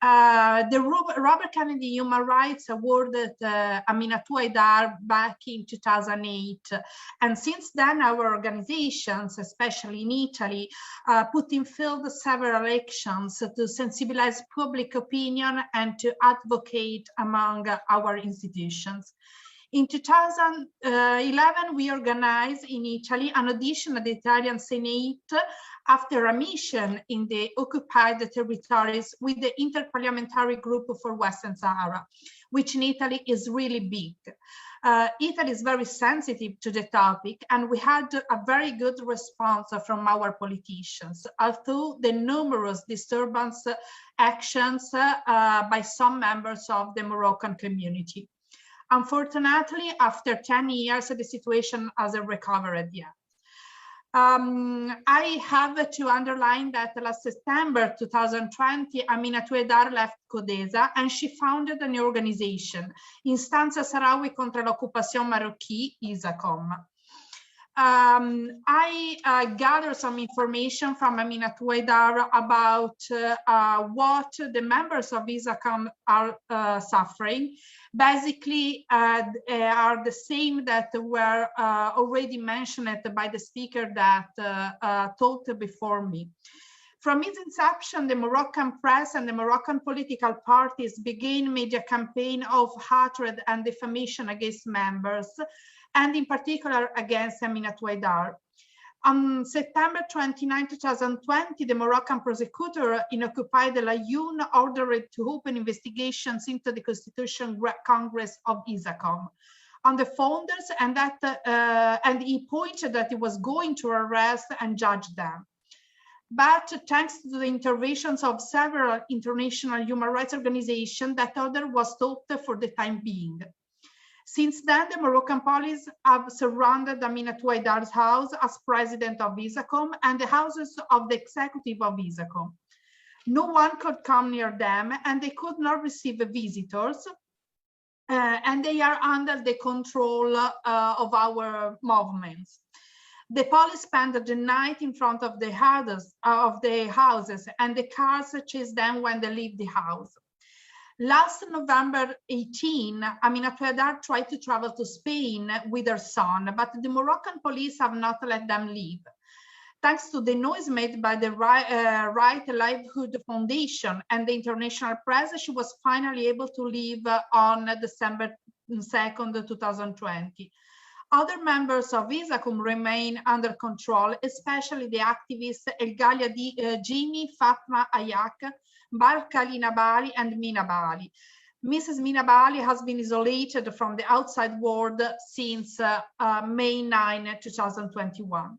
The Robert Kennedy Human Rights awarded Aminatou Haidar back in 2008. And since then, our organizations, especially in Italy, put in field several actions to sensibilize public opinion and to advocate among our institutions. In 2011, we organized in Italy an audition at the Italian Senate after a mission in the occupied territories with the Interparliamentary Group for Western Sahara, which in Italy is really big. Italy is very sensitive to the topic, and we had a very good response from our politicians, although the numerous disturbance actions by some members of the Moroccan community. Unfortunately, after 10 years, the situation hasn't recovered yet. I have to underline that last September 2020, Aminatou Haidar left Kودیسا and she founded an organization, Instanza Sahrawi contra l'Occupation Marocchi, ISACOM. I gathered some information from Aminatou Haidar about what the members of ISACOM are suffering. Basically, are the same that were already mentioned by the speaker that talked before me. From its inception, the Moroccan press and the Moroccan political parties began media campaign of hatred and defamation against members, and in particular against Aminatou Haidar. On September 29, 2020, the Moroccan prosecutor in occupied Laayoune ordered to open investigations into the Constitutional Congress of ISACOM on the founders, and he pointed that he was going to arrest and judge them. But thanks to the interventions of several international human rights organizations, that order was stopped for the time being. Since then, the Moroccan police have surrounded Aminata Ouaidar's house as president of ISACOM and the houses of the executive of ISACOM. No one could come near them, and they could not receive visitors, and they are under the control of our movements. The police spent the night in front of the houses, and the cars chase them when they leave the house. Last November 18, Aminata Ouaidar tried to travel to Spain with her son, but the Moroccan police have not let them leave. Thanks to the noise made by the Right Livelihood Foundation and the international press, she was finally able to leave on December 2nd, 2020. Other members of ISACOM remain under control, especially the activists El Ghalia Jimmy, Fatma Ayak, Barkali Bali, and Mina Bali. Mrs. Mina Bali has been isolated from the outside world since May 9, 2021.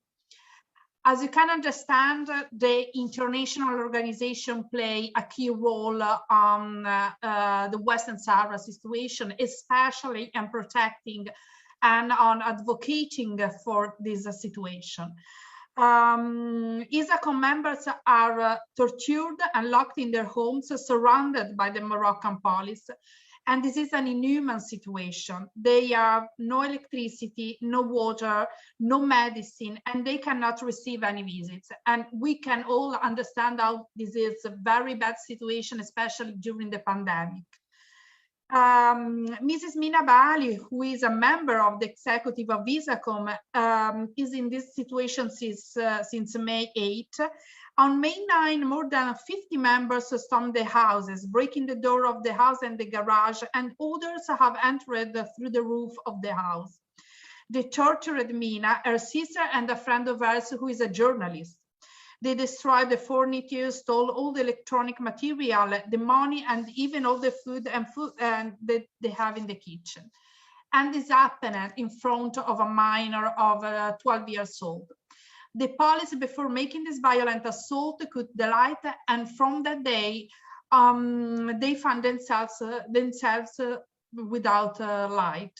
As you can understand, the international organization play a key role on the Western Sahara situation, especially in protecting and on advocating for this situation. ISACOM members are tortured and locked in their homes, surrounded by the Moroccan police. And this is an inhuman situation. They have no electricity, no water, no medicine, and they cannot receive any visits. And we can all understand how this is a very bad situation, especially during the pandemic. Mrs. Mina Bali, who is a member of the executive of ISACOM, is in this situation since May 8. On May 9, more than 50 members stormed the houses, breaking the door of the house and the garage, and others have entered through the roof of the house. They tortured Mina, her sister, and a friend of hers who is a journalist. They destroyed the furniture, stole all the electronic material, the money, and even all the food that they have in the kitchen. And this happened in front of a minor of 12 years old. The police, before making this violent assault, cut the light, and from that day, they found themselves without light.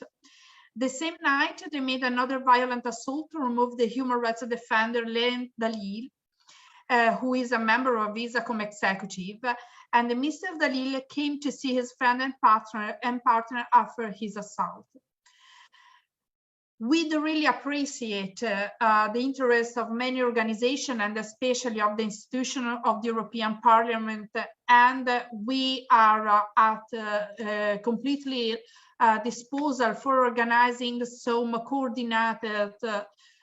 The same night, they made another violent assault to remove the human rights defender Len Dalil, who is a member of ISACOM executive, and Mr. Dalil came to see his friend and partner after his assault. We do really appreciate the interest of many organizations and especially of the institution of the European Parliament, and we are at completely disposal for organizing some coordinated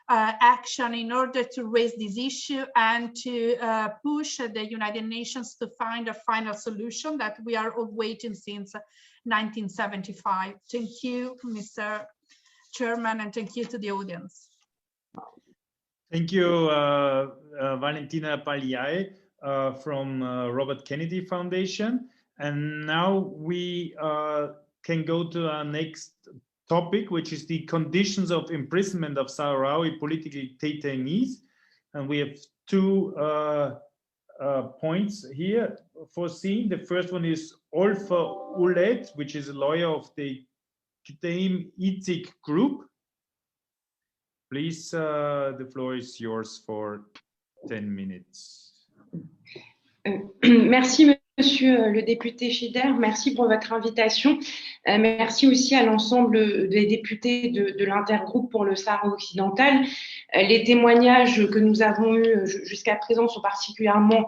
action in order to raise this issue and to push the United Nations to find a final solution that we are all waiting since 1975. Thank you, Mr. Chairman, and thank you to the audience. Thank you, Valentina Pagliai from Robert Kennedy Foundation. And now we can go to our next topic, which is the conditions of imprisonment of Sahrawi political detainees. And we have two points here foreseen. The first one is Olfa Ulet, which is a lawyer of the Kdaim Itzik group. Please, the floor is yours for 10 minutes. Merci, Monsieur le député Schieder. Merci pour votre invitation. Merci aussi à l'ensemble des députés de l'intergroupe pour le Sahara occidental. Les témoignages que nous avons eus jusqu'à présent sont particulièrement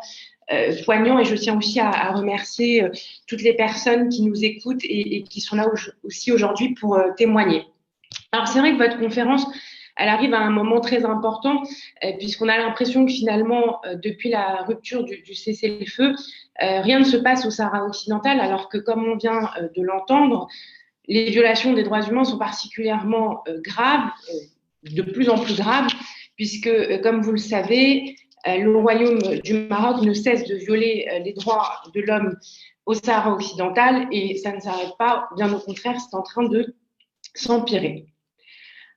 poignants, et je tiens aussi à remercier toutes les personnes qui nous écoutent et qui sont là aussi aujourd'hui pour témoigner. Alors c'est vrai que votre conférence, elle arrive à un moment très important puisqu'on a l'impression que finalement, depuis la rupture du cessez-le-feu, rien ne se passe au Sahara occidental, alors que comme on vient de l'entendre, les violations des droits humains sont particulièrement graves, de plus en plus graves, puisque, comme vous le savez, le Royaume du Maroc ne cesse de violer les droits de l'homme au Sahara occidental et ça ne s'arrête pas, bien au contraire, c'est en train de s'empirer.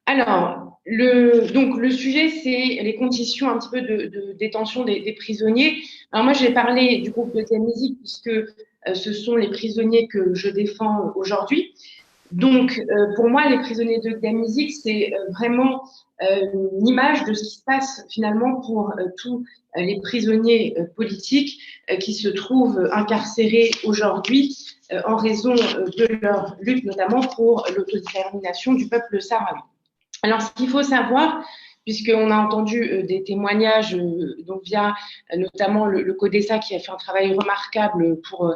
Alors, le sujet, c'est les conditions un petit peu de détention des prisonniers. Alors moi, j'ai parlé du groupe de Gdamizig puisque ce sont les prisonniers que je défends aujourd'hui. Donc, pour moi, les prisonniers de Gdamizig, c'est vraiment une image de ce qui se passe finalement pour tous les prisonniers politiques qui se trouvent incarcérés aujourd'hui en raison de leur lutte, notamment pour l'autodétermination du peuple sahraoui. Alors, ce qu'il faut savoir, puisqu'on a entendu des témoignages donc via notamment le Codésa qui a fait un travail remarquable pour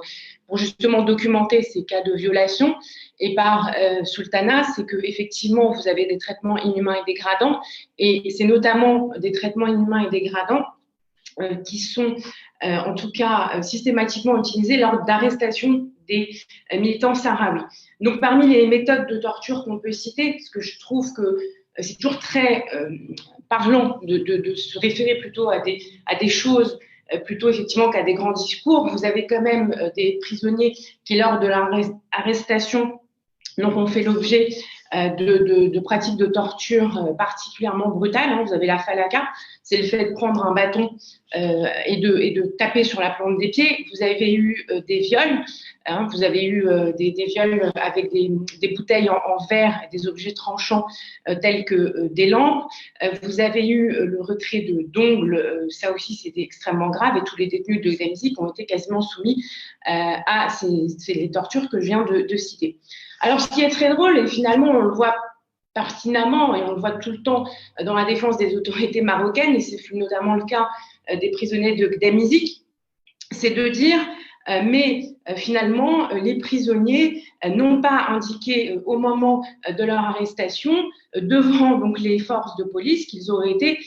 justement documenter ces cas de violation, et par Sultana, c'est qu'effectivement, vous avez des traitements inhumains et dégradants, et c'est notamment des traitements inhumains et dégradants qui sont en tout cas systématiquement utilisés lors d'arrestation des militants sahraouis. Donc, parmi les méthodes de torture qu'on peut citer, parce que je trouve que c'est toujours très parlant de se référer plutôt à des choses plutôt effectivement qu'à des grands discours, vous avez quand même des prisonniers qui, lors de leur arrestation, donc ont fait l'objet de pratiques de torture particulièrement brutales. Hein. Vous avez la falaka, c'est le fait de prendre un bâton et de taper sur la plante des pieds. Vous avez eu des viols, hein, vous avez eu des viols avec des bouteilles en verre et des objets tranchants tels que des lampes. Vous avez eu le retrait d'ongles, ça aussi c'était extrêmement grave et tous les détenus de Gdamizig ont été quasiment soumis à ces tortures que je viens de citer. Alors, ce qui est très drôle, et finalement, on le voit pertinemment, et on le voit tout le temps dans la défense des autorités marocaines, et c'est notamment le cas des prisonniers de Gdamizig, c'est de dire, mais finalement, les prisonniers n'ont pas indiqué au moment de leur arrestation, devant donc les forces de police, qu'ils auraient été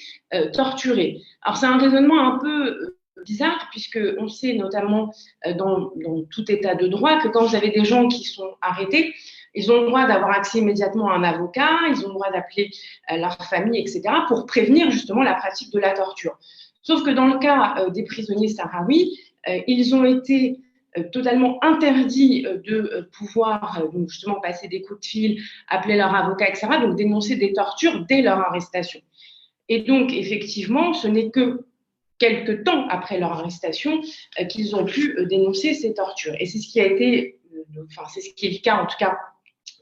torturés. Alors, c'est un raisonnement un peu bizarre, puisqu'on sait notamment dans tout état de droit que quand vous avez des gens qui sont arrêtés, ils ont le droit d'avoir accès immédiatement à un avocat, ils ont le droit d'appeler leur famille, etc., pour prévenir justement la pratique de la torture. Sauf que dans le cas des prisonniers sahraouis, ils ont été totalement interdits de pouvoir donc justement passer des coups de fil, appeler leur avocat, etc., donc dénoncer des tortures dès leur arrestation. Et donc, effectivement, ce n'est que quelques temps après leur arrestation qu'ils ont pu dénoncer ces tortures. Et c'est ce qui a été, c'est ce qui est le cas en tout cas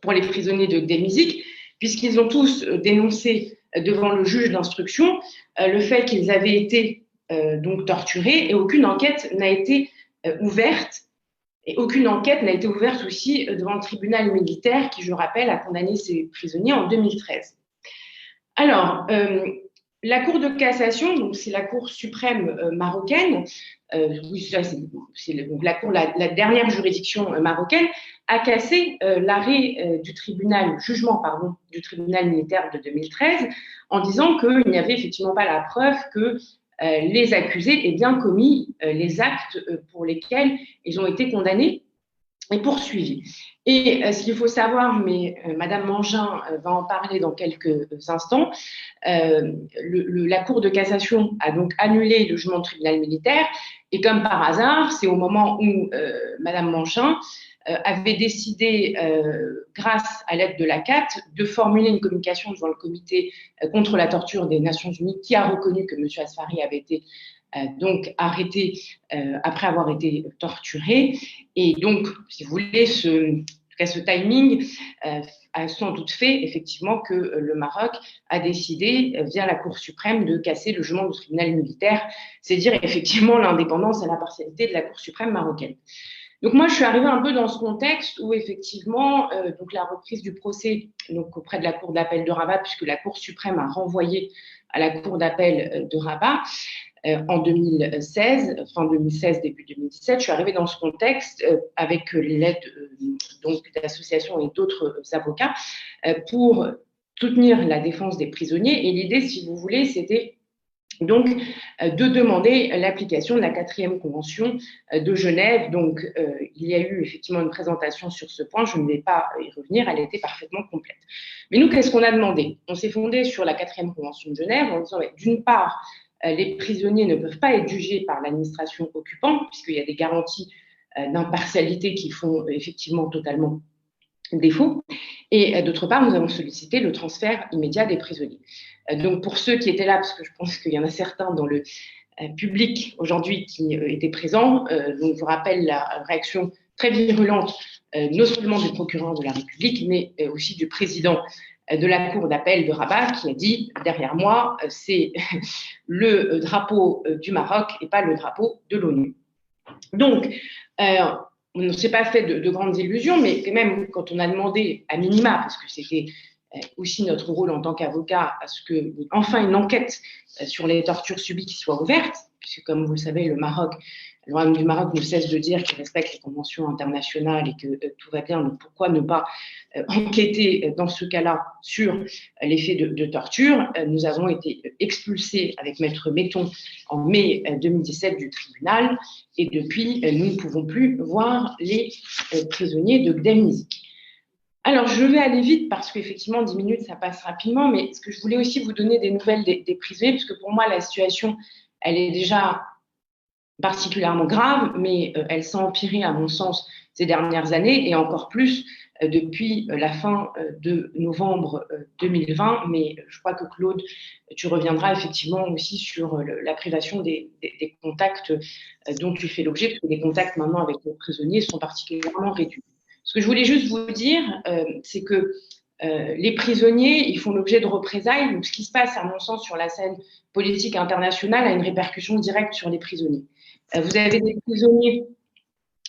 pour les prisonniers de Gdamizig, puisqu'ils ont tous dénoncé devant le juge d'instruction le fait qu'ils avaient été donc torturés et aucune enquête n'a été ouverte. Et aucune enquête n'a été ouverte aussi devant le tribunal militaire qui, je rappelle, a condamné ces prisonniers en 2013. Alors, la Cour de cassation, donc c'est la Cour suprême marocaine, oui, c'est la dernière juridiction marocaine, a cassé l'arrêt du jugement du tribunal militaire de 2013 en disant qu'il n'y avait effectivement pas la preuve que les accusés aient bien commis les actes pour lesquels ils ont été condamnés et poursuivis. Et ce qu'il faut savoir, mais Madame Mangin va en parler dans quelques instants, la Cour de cassation a donc annulé le jugement du tribunal militaire et comme par hasard, c'est au moment où Madame Mangin avait décidé, grâce à l'aide de la CAT, de formuler une communication devant le comité contre la torture des Nations Unies qui a reconnu que M. Asfari avait été donc arrêté après avoir été torturé. Et donc, si vous voulez, ce timing a sans doute fait effectivement que le Maroc a décidé, via la Cour suprême, de casser le jugement du tribunal militaire. C'est dire effectivement l'indépendance et l'impartialité de la Cour suprême marocaine. Donc moi, je suis arrivée un peu dans ce contexte où effectivement, donc la reprise du procès donc auprès de la Cour d'appel de Rabat, puisque la Cour suprême a renvoyé à la Cour d'appel de Rabat en 2016, fin 2016, début 2017, je suis arrivée dans ce contexte avec l'aide donc d'associations et d'autres avocats pour soutenir la défense des prisonniers. Et l'idée, si vous voulez, c'était donc de demander l'application de la 4e convention de Genève. Donc, il y a eu effectivement une présentation sur ce point, je ne vais pas y revenir, elle était parfaitement complète. Mais nous, qu'est-ce qu'on a demandé? On s'est fondé sur la 4e convention de Genève en disant, d'une part, les prisonniers ne peuvent pas être jugés par l'administration occupante, puisqu'il y a des garanties d'impartialité qui font effectivement totalement défaut. Et d'autre part, nous avons sollicité le transfert immédiat des prisonniers. Donc, pour ceux qui étaient là, parce que je pense qu'il y en a certains dans le public aujourd'hui qui étaient présents, donc je vous rappelle la réaction très virulente, non seulement du procureur de la République, mais aussi du président de la Cour d'appel de Rabat, qui a dit, derrière moi, c'est le drapeau du Maroc et pas le drapeau de l'ONU. Donc, on ne s'est pas fait de grandes illusions, mais quand même, quand on a demandé à minima, parce que c'était aussi notre rôle en tant qu'avocat, à ce que, enfin, une enquête sur les tortures subies qui soit ouverte, puisque, comme vous le savez, le royaume du Maroc ne cesse de dire qu'il respecte les conventions internationales et que tout va bien, donc pourquoi ne pas enquêter dans ce cas-là sur les faits de torture? Nous avons été expulsés avec Maître Metton en mai 2017 du tribunal, et depuis, nous ne pouvons plus voir les prisonniers de Gdemzik. Alors, je vais aller vite parce qu'effectivement, 10 minutes, ça passe rapidement, mais ce que je voulais aussi vous donner des nouvelles des prisonniers, parce que pour moi, la situation, elle est déjà particulièrement grave, mais elle s'est empirée, à mon sens, ces dernières années, et encore plus depuis la fin de novembre 2020. Mais je crois que Claude, tu reviendras effectivement aussi sur la privation des contacts dont tu fais l'objet, parce que les contacts maintenant avec les prisonniers sont particulièrement réduits. Ce que je voulais juste vous dire, c'est que les prisonniers, ils font l'objet de représailles. Donc, ce qui se passe, à mon sens, sur la scène politique internationale a une répercussion directe sur les prisonniers. Vous avez des prisonniers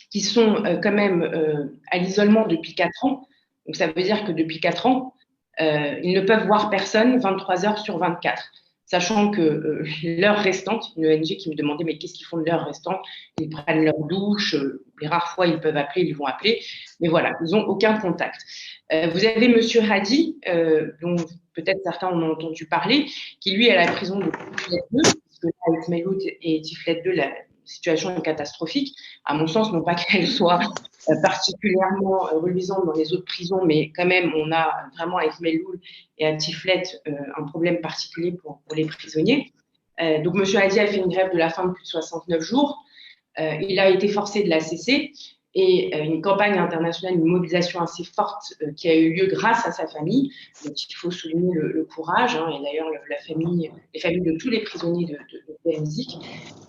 qui sont quand même à l'isolement depuis 4 ans. Donc, ça veut dire que depuis 4 ans, ils ne peuvent voir personne 23 heures sur 24. Sachant que l'heure restante, une ONG qui me demandait mais qu'est-ce qu'ils font de l'heure restante? Ils prennent leur douche, les rares fois ils peuvent appeler, ils vont appeler, mais voilà, ils n'ont aucun contact. Vous avez Monsieur Hadi, dont peut-être certains en ont entendu parler, qui lui est à la prison de Tiflet 2, parce que là, avec Meloud et Tiflet 2, la situation est catastrophique. À mon sens, non pas qu'elle soit particulièrement reluisante dans les autres prisons, mais quand même, on a vraiment avec Meloud et à Tiflet un problème particulier pour les prisonniers. Donc, M. Hadi a fait une grève de la faim de plus de 69 jours. Il a été forcé de la cesser et une campagne internationale, une mobilisation assez forte qui a eu lieu grâce à sa famille. Donc, il faut souligner le courage, hein, et d'ailleurs les familles de tous les prisonniers de Gdemzik.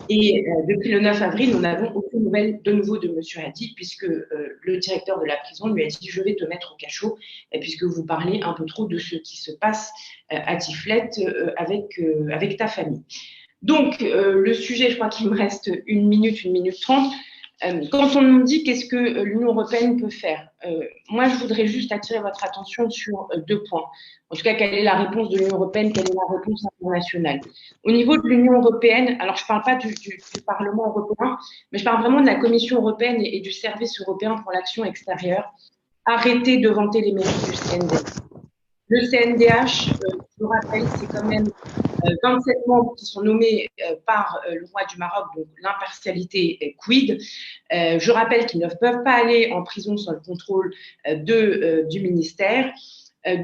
Et depuis le 9 avril, nous n'avons aucune nouvelle de nouveau de M. Hadi, puisque le directeur de la prison lui a dit « je vais te mettre au cachot, puisque vous parlez un peu trop de ce qui se passe à Tiflet avec ta famille ». Donc, le sujet, je crois qu'il me reste 1 minute 30. Quand on nous dit qu'est-ce que l'Union européenne peut faire, moi, je voudrais juste attirer votre attention sur 2 points. En tout cas, quelle est la réponse de l'Union européenne, quelle est la réponse internationale. Au niveau de l'Union européenne, alors je ne parle pas du Parlement européen, mais je parle vraiment de la Commission européenne et du Service européen pour l'action extérieure. Arrêtez de vanter les mérites du CNDH. Le CNDH, je vous rappelle, c'est quand même 27 membres qui sont nommés par le roi du Maroc, donc l'impartialité est quid. Je rappelle qu'ils ne peuvent pas aller en prison sans le contrôle du ministère.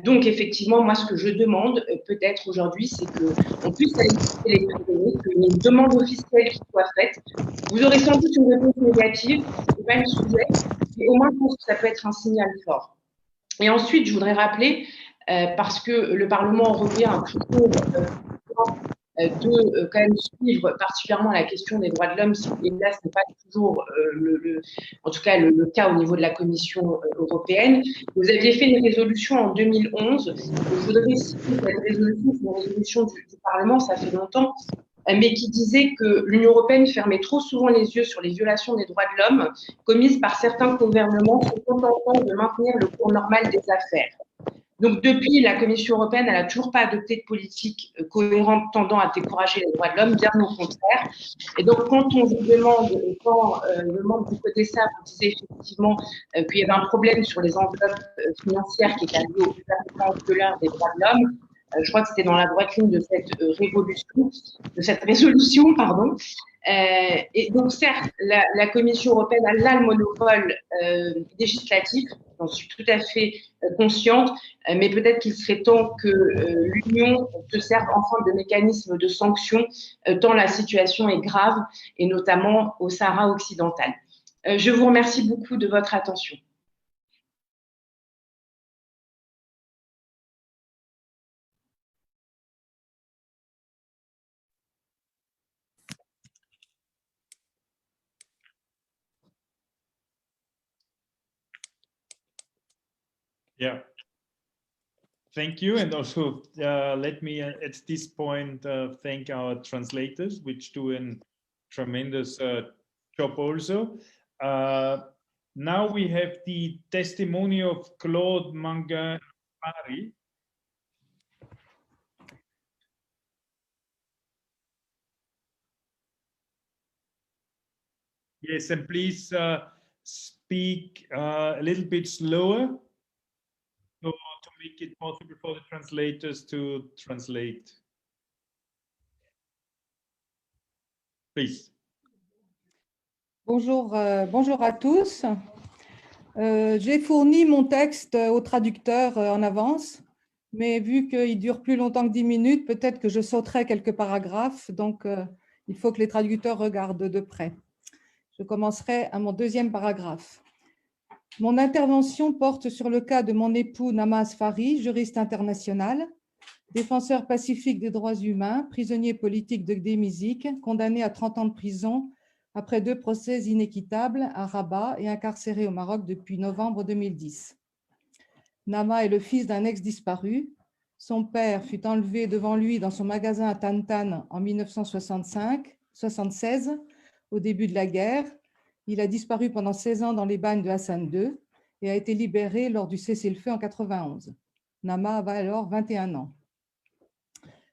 Donc, effectivement, moi, ce que je demande peut-être aujourd'hui, c'est qu'on puisse aller visiter les prisonniers, qu'il y ait une demande officielle qui soit faite. Vous aurez sans doute une réponse négative, c'est pas le sujet, mais au moins, je pense que ça peut être un signal fort. Et ensuite, je voudrais rappeler, parce que le Parlement européen a toujours de quand même suivre particulièrement la question des droits de l'homme, et là, ce n'est pas toujours en tout cas le cas au niveau de la Commission européenne. Vous aviez fait une résolution en 2011. Je voudrais citer cette résolution, c'est une résolution du Parlement, ça fait longtemps, mais qui disait que l'Union européenne fermait trop souvent les yeux sur les violations des droits de l'homme commises par certains gouvernements se contentant de maintenir le cours normal des affaires. Donc, depuis, la Commission européenne, elle n'a toujours pas adopté de politique cohérente tendant à décourager les droits de l'homme, bien au contraire. Et donc, quand on vous demande, quand le membre du Codésa vous disait effectivement qu'il y avait un problème sur les enveloppes financières qui étaient allouées au gouvernement de l'un des droits de l'homme, je crois que c'était dans la droite ligne de cette résolution, pardon. Et donc, certes, la Commission européenne a là le monopole législatif, j'en suis tout à fait consciente, mais peut-être qu'il serait temps que l'Union se serve enfin de mécanismes de sanctions, tant la situation est grave, et notamment au Sahara occidental. Je vous remercie beaucoup de votre attention. Yeah. Thank you. And also let me at this point thank our translators, which do a tremendous job also. Now we have the testimony of Claude Mangari. Yes, and please speak a little bit slower to make it possible for the translators to translate. Please. Bonjour, bonjour à tous. J'ai fourni mon texte au traducteur en avance, mais vu qu'il dure plus longtemps que 10 minutes, peut-être que je sauterai quelques paragraphes, donc il faut que les traducteurs regardent de près. Je commencerai à mon deuxième paragraphe. Mon intervention porte sur le cas de mon époux Nama Asfari, juriste international, défenseur pacifique des droits humains, prisonnier politique de Gdémizik, condamné à 30 ans de prison après 2 procès inéquitables à Rabat et incarcéré au Maroc depuis novembre 2010. Nama est le fils d'un ex-disparu. Son père fut enlevé devant lui dans son magasin à Tantan en 1976, au début de la guerre. Il a disparu pendant 16 ans dans les bagnes de Hassan II et a été libéré lors du cessez-le-feu en 1991. Nama avait alors 21 ans.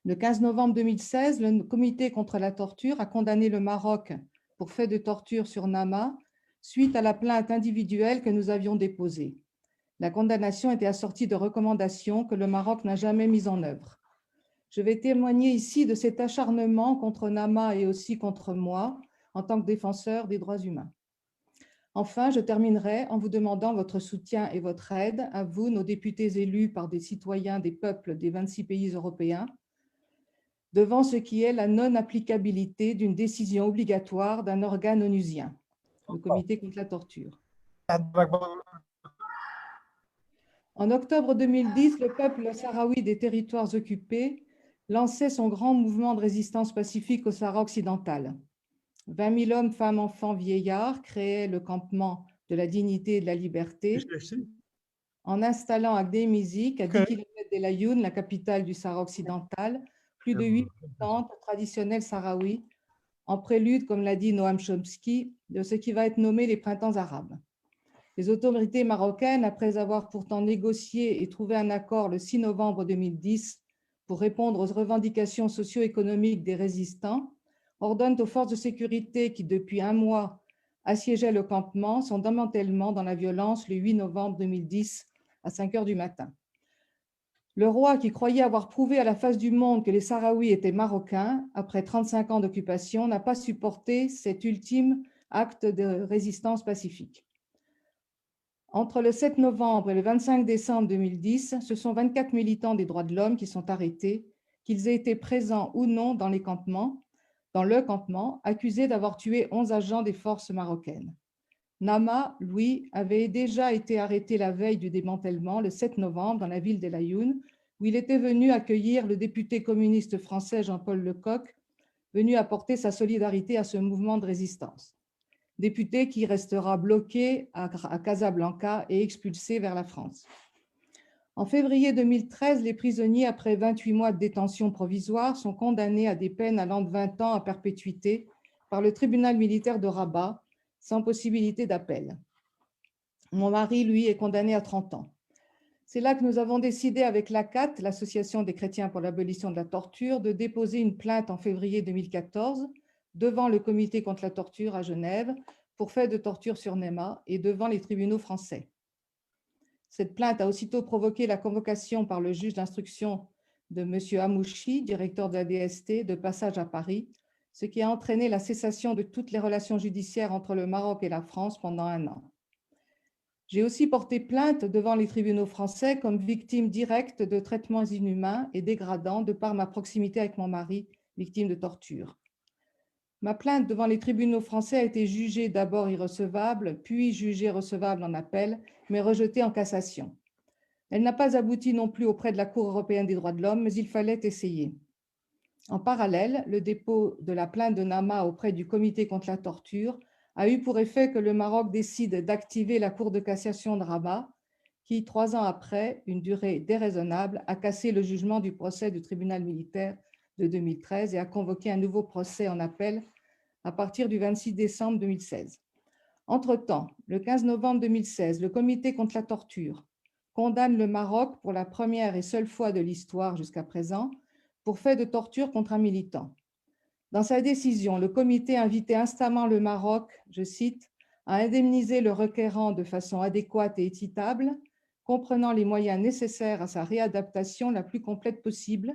Le 15 novembre 2016, le comité contre la torture a condamné le Maroc pour fait de torture sur Nama suite à la plainte individuelle que nous avions déposée. La condamnation était assortie de recommandations que le Maroc n'a jamais mises en œuvre. Je vais témoigner ici de cet acharnement contre Nama et aussi contre moi en tant que défenseur des droits humains. Enfin, je terminerai en vous demandant votre soutien et votre aide, à vous, nos députés élus par des citoyens des peuples des 26 pays européens, devant ce qui est la non-applicabilité d'une décision obligatoire d'un organe onusien, le Comité contre la torture. En octobre 2010, le peuple sahraoui des territoires occupés lançait son grand mouvement de résistance pacifique au Sahara occidental. 20 000 hommes, femmes, enfants, vieillards créaient le campement de la dignité et de la liberté en installant à Gdémizik, à 10 km d'El Ayoun, la capitale du Sahara occidental, plus de 8 tentes traditionnelles sahraouis, en prélude, comme l'a dit Noam Chomsky, de ce qui va être nommé les printemps arabes. Les autorités marocaines, après avoir pourtant négocié et trouvé un accord le 6 novembre 2010 pour répondre aux revendications socio-économiques des résistants, ordonnent aux forces de sécurité qui, depuis un mois, assiégeaient le campement, son démantèlement dans la violence le 8 novembre 2010 à 5 heures du matin. Le roi, qui croyait avoir prouvé à la face du monde que les Sahraouis étaient marocains, après 35 ans d'occupation, n'a pas supporté cet ultime acte de résistance pacifique. Entre le 7 novembre et le 25 décembre 2010, ce sont 24 militants des droits de l'homme qui sont arrêtés, qu'ils aient été présents ou non dans le campement, accusés d'avoir tué 11 agents des forces marocaines. Nama, lui, avait déjà été arrêté la veille du démantèlement, le 7 novembre, dans la ville d'El Ayoun, où il était venu accueillir le député communiste français Jean-Paul Lecoq, venu apporter sa solidarité à ce mouvement de résistance. Député qui restera bloqué à Casablanca et expulsé vers la France. En février 2013, les prisonniers, après 28 mois de détention provisoire, sont condamnés à des peines allant de 20 ans à perpétuité par le tribunal militaire de Rabat, sans possibilité d'appel. Mon mari, lui, est condamné à 30 ans. C'est là que nous avons décidé avec l'ACAT, l'Association des chrétiens pour l'abolition de la torture, de déposer une plainte en février 2014 devant le comité contre la torture à Genève pour fait de torture sur Nama et devant les tribunaux français. Cette plainte a aussitôt provoqué la convocation par le juge d'instruction de M. Hamouchi, directeur de la DST, de passage à Paris, ce qui a entraîné la cessation de toutes les relations judiciaires entre le Maroc et la France pendant 1 an. J'ai aussi porté plainte devant les tribunaux français comme victime directe de traitements inhumains et dégradants de par ma proximité avec mon mari, victime de torture. Ma plainte devant les tribunaux français a été jugée d'abord irrecevable, puis jugée recevable en appel, mais rejetée en cassation. Elle n'a pas abouti non plus auprès de la Cour européenne des droits de l'homme, mais il fallait essayer. En parallèle, le dépôt de la plainte de Nama auprès du Comité contre la torture a eu pour effet que le Maroc décide d'activer la Cour de cassation de Rabat, qui, 3 ans après, une durée déraisonnable, a cassé le jugement du procès du tribunal militaire de 2013 et a convoqué un nouveau procès en appel à partir du 26 décembre 2016. Entre-temps, le 15 novembre 2016, le Comité contre la torture condamne le Maroc pour la première et seule fois de l'histoire jusqu'à présent pour fait de torture contre un militant. Dans sa décision, le comité invitait instamment le Maroc, je cite, à indemniser le requérant de façon adéquate et équitable, comprenant les moyens nécessaires à sa réadaptation la plus complète possible.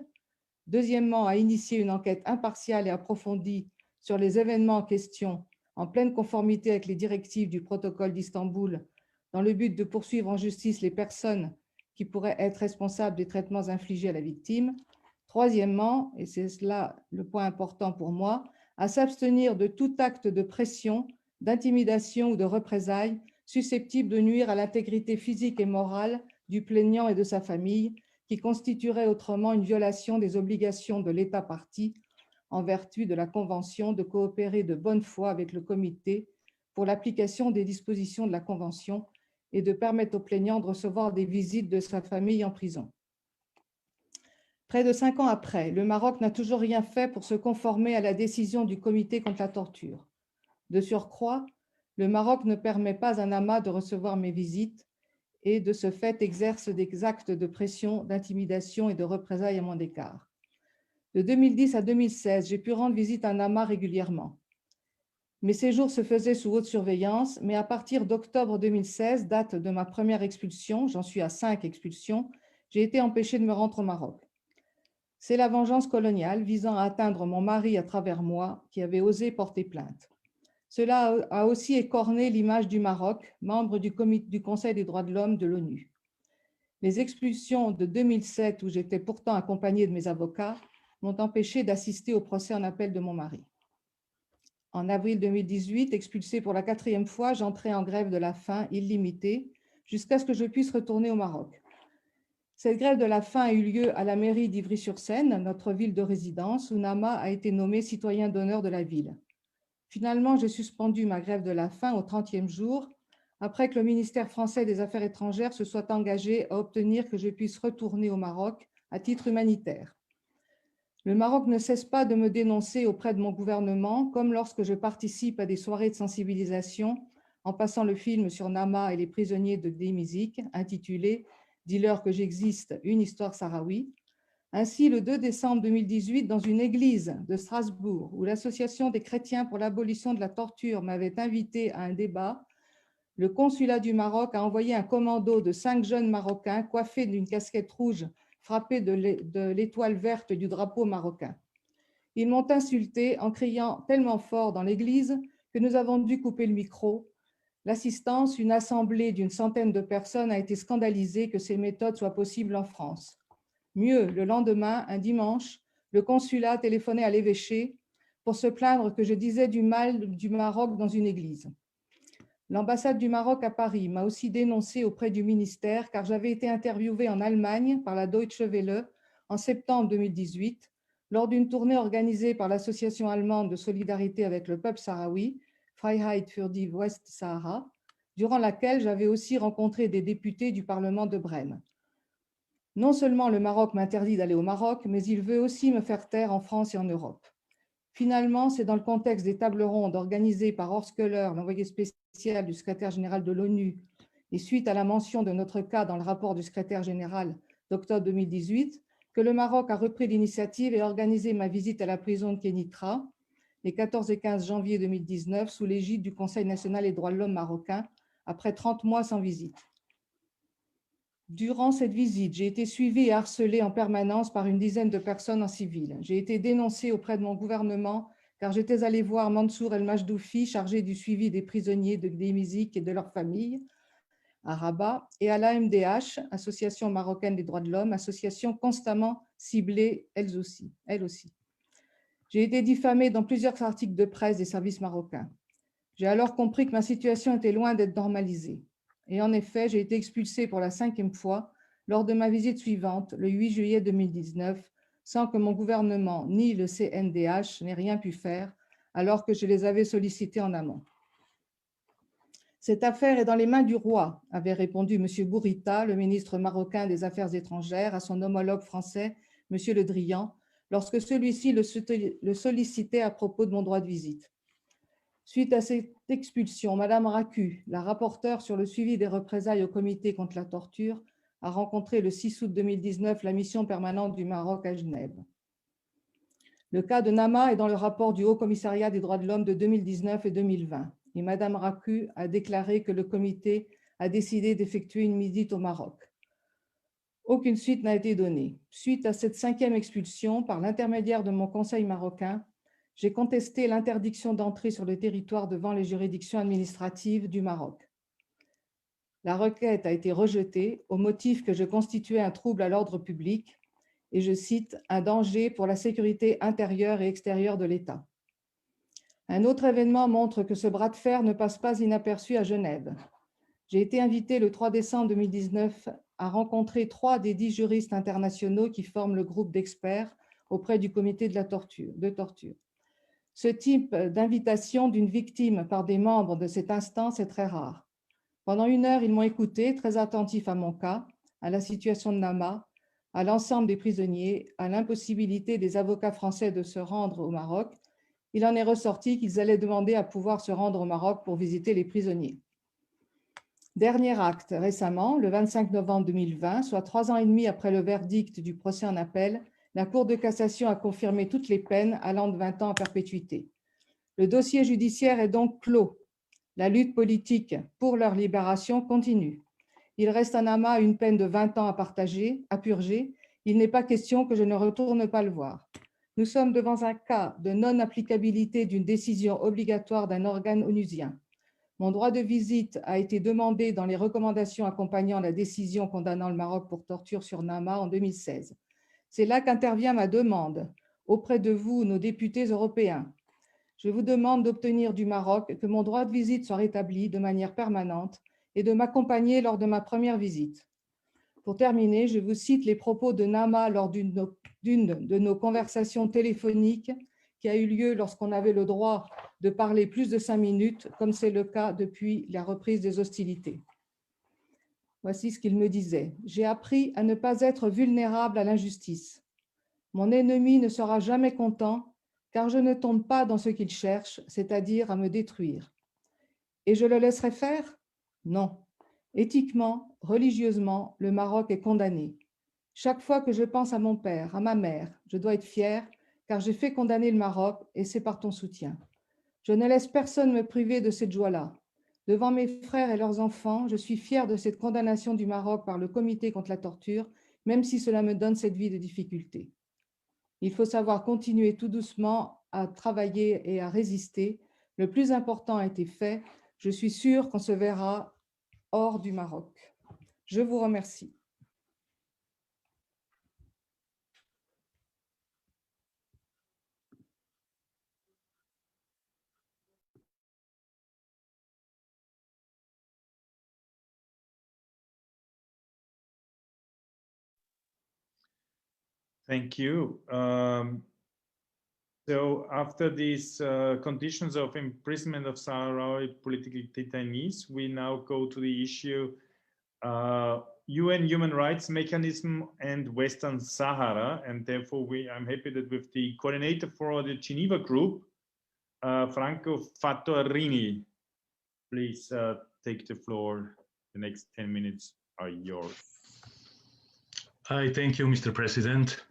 Deuxièmement, à initier une enquête impartiale et approfondie sur les événements en question, en pleine conformité avec les directives du protocole d'Istanbul, dans le but de poursuivre en justice les personnes qui pourraient être responsables des traitements infligés à la victime. Troisièmement, et c'est là le point important pour moi, à s'abstenir de tout acte de pression, d'intimidation ou de représailles susceptible de nuire à l'intégrité physique et morale du plaignant et de sa famille, qui constituerait autrement une violation des obligations de l'État partie en vertu de la Convention de coopérer de bonne foi avec le Comité pour l'application des dispositions de la Convention et de permettre au plaignant de recevoir des visites de sa famille en prison. Près de 5 ans après, le Maroc n'a toujours rien fait pour se conformer à la décision du Comité contre la torture. De surcroît, le Maroc ne permet pas à Nama de recevoir mes visites et de ce fait exerce des actes de pression, d'intimidation et de représailles à mon égard. De 2010 à 2016, j'ai pu rendre visite à Nama régulièrement. Mes séjours se faisaient sous haute surveillance, mais à partir d'octobre 2016, date de ma première expulsion, j'en suis à 5 expulsions, j'ai été empêchée de me rendre au Maroc. C'est la vengeance coloniale visant à atteindre mon mari à travers moi qui avait osé porter plainte. Cela a aussi écorné l'image du Maroc, membre du Conseil des droits de l'homme de l'ONU. Les expulsions de 2007, où j'étais pourtant accompagnée de mes avocats, m'ont empêchée d'assister au procès en appel de mon mari. En avril 2018, expulsée pour la 4e fois, j'entrais en grève de la faim illimitée jusqu'à ce que je puisse retourner au Maroc. Cette grève de la faim a eu lieu à la mairie d'Ivry-sur-Seine, notre ville de résidence, où Nama a été nommé citoyen d'honneur de la ville. Finalement, j'ai suspendu ma grève de la faim au 30e jour, après que le ministère français des Affaires étrangères se soit engagé à obtenir que je puisse retourner au Maroc à titre humanitaire. Le Maroc ne cesse pas de me dénoncer auprès de mon gouvernement, comme lorsque je participe à des soirées de sensibilisation en passant le film sur Nama et les prisonniers de Demizik, intitulé « Dis-leur que j'existe, une histoire sahraoui ». Ainsi, le 2 décembre 2018, dans une église de Strasbourg, où l'Association des chrétiens pour l'abolition de la torture m'avait invité à un débat, le consulat du Maroc a envoyé un commando de 5 jeunes Marocains coiffés d'une casquette rouge frappée de l'étoile verte du drapeau marocain. Ils m'ont insulté en criant tellement fort dans l'église que nous avons dû couper le micro. L'assistance, une assemblée d'une centaine de personnes, a été scandalisée que ces méthodes soient possibles en France. Mieux, le lendemain, un dimanche, le consulat téléphonait à l'évêché pour se plaindre que je disais du mal du Maroc dans une église. L'ambassade du Maroc à Paris m'a aussi dénoncé auprès du ministère car j'avais été interviewée en Allemagne par la Deutsche Welle en septembre 2018 lors d'une tournée organisée par l'association allemande de solidarité avec le peuple sahraoui, Freiheit für die Westsahara, durant laquelle j'avais aussi rencontré des députés du Parlement de Brême. Non seulement le Maroc m'interdit d'aller au Maroc, mais il veut aussi me faire taire en France et en Europe. Finalement, c'est dans le contexte des tables rondes organisées par Horst Köhler, l'envoyé spécial du secrétaire général de l'ONU, et suite à la mention de notre cas dans le rapport du secrétaire général d'octobre 2018, que le Maroc a repris l'initiative et organisé ma visite à la prison de Kénitra les 14 et 15 janvier 2019 sous l'égide du Conseil national des droits de l'homme marocain, après 30 mois sans visite. Durant cette visite, j'ai été suivie et harcelée en permanence par une dizaine de personnes en civil. J'ai été dénoncée auprès de mon gouvernement car j'étais allée voir Mansour El-Majdoufi, chargé du suivi des prisonniers de Gdémizik et de leurs familles à Rabat, et à l'AMDH, Association marocaine des droits de l'homme, association constamment ciblée, elle aussi. J'ai été diffamée dans plusieurs articles de presse des services marocains. J'ai alors compris que ma situation était loin d'être normalisée. Et en effet, j'ai été expulsée pour la 5e fois lors de ma visite suivante, le 8 juillet 2019, sans que mon gouvernement ni le CNDH n'aient rien pu faire, alors que je les avais sollicités en amont. Cette affaire est dans les mains du roi, avait répondu M. Bourita, le ministre marocain des Affaires étrangères, à son homologue français, M. Le Drian, lorsque celui-ci le sollicitait à propos de mon droit de visite. Suite à cette expulsion, Mme Racu, la rapporteure sur le suivi des représailles au comité contre la torture, a rencontré le 6 août 2019 la mission permanente du Maroc à Genève. Le cas de Nama est dans le rapport du Haut Commissariat des droits de l'homme de 2019 et 2020. Et Mme Racu a déclaré que le comité a décidé d'effectuer une visite au Maroc. Aucune suite n'a été donnée. Suite à cette 5e expulsion, par l'intermédiaire de mon conseil marocain, j'ai contesté l'interdiction d'entrée sur le territoire devant les juridictions administratives du Maroc. La requête a été rejetée au motif que je constituais un trouble à l'ordre public et, je cite, « un danger pour la sécurité intérieure et extérieure de l'État ». Un autre événement montre que ce bras de fer ne passe pas inaperçu à Genève. J'ai été invitée le 3 décembre 2019 à rencontrer 3 des 10 juristes internationaux qui forment le groupe d'experts auprès du comité de torture. Ce type d'invitation d'une victime par des membres de cette instance est très rare. Pendant 1 heure, ils m'ont écouté, très attentif à mon cas, à la situation de Nama, à l'ensemble des prisonniers, à l'impossibilité des avocats français de se rendre au Maroc. Il en est ressorti qu'ils allaient demander à pouvoir se rendre au Maroc pour visiter les prisonniers. Dernier acte, récemment, le 25 novembre 2020, soit 3 ans et demi après le verdict du procès en appel, la Cour de cassation a confirmé toutes les peines allant de 20 ans à perpétuité. Le dossier judiciaire est donc clos. La lutte politique pour leur libération continue. Il reste à Nama une peine de 20 ans à purger. Il n'est pas question que je ne retourne pas le voir. Nous sommes devant un cas de non-applicabilité d'une décision obligatoire d'un organe onusien. Mon droit de visite a été demandé dans les recommandations accompagnant la décision condamnant le Maroc pour torture sur Nama en 2016. C'est là qu'intervient ma demande auprès de vous, nos députés européens. Je vous demande d'obtenir du Maroc que mon droit de visite soit rétabli de manière permanente et de m'accompagner lors de ma première visite. Pour terminer, je vous cite les propos de Nama lors d'une de nos conversations téléphoniques qui a eu lieu lorsqu'on avait le droit de parler plus de 5 minutes, comme c'est le cas depuis la reprise des hostilités. Voici ce qu'il me disait. « J'ai appris à ne pas être vulnérable à l'injustice. Mon ennemi ne sera jamais content car je ne tombe pas dans ce qu'il cherche, c'est-à-dire à me détruire. Et je le laisserai faire? Non. Éthiquement, religieusement, le Maroc est condamné. Chaque fois que je pense à mon père, à ma mère, je dois être fière car j'ai fait condamner le Maroc et c'est par ton soutien. Je ne laisse personne me priver de cette joie-là. Devant mes frères et leurs enfants, je suis fière de cette condamnation du Maroc par le comité contre la torture, même si cela me donne cette vie de difficulté. Il faut savoir continuer tout doucement à travailler et à résister. Le plus important a été fait. Je suis sûre qu'on se verra hors du Maroc. Je vous remercie. Thank you. So after these conditions of imprisonment of Sahrawi political detainees, we now go to the issue UN human rights mechanism and Western Sahara. And therefore, I'm happy that with the coordinator for the Geneva group, Franco Fattorini, please take the floor. The next 10 minutes are yours. Hi, thank you, Mr. President.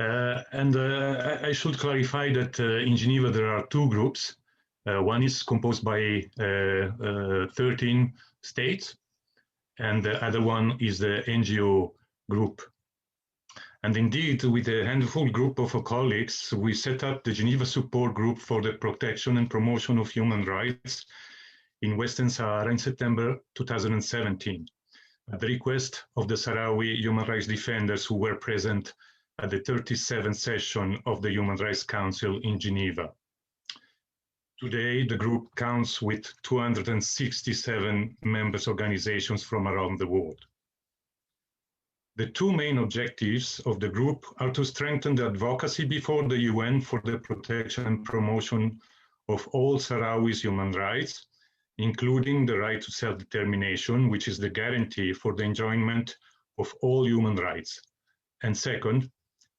I should clarify that in Geneva there are 2 groups. One is composed by 13 states, and the other one is the NGO group. And indeed, with a handful group of colleagues, we set up the Geneva Support Group for the Protection and Promotion of Human Rights in Western Sahara in September 2017, at the request of the Sahrawi human rights defenders who were present at the 37th session of the Human Rights Council in Geneva. Today, the group counts with 267 members organizations from around the world. The two main objectives of the group are to strengthen the advocacy before the UN for the protection and promotion of all Sahrawis' human rights, including the right to self-determination, which is the guarantee for the enjoyment of all human rights. And second,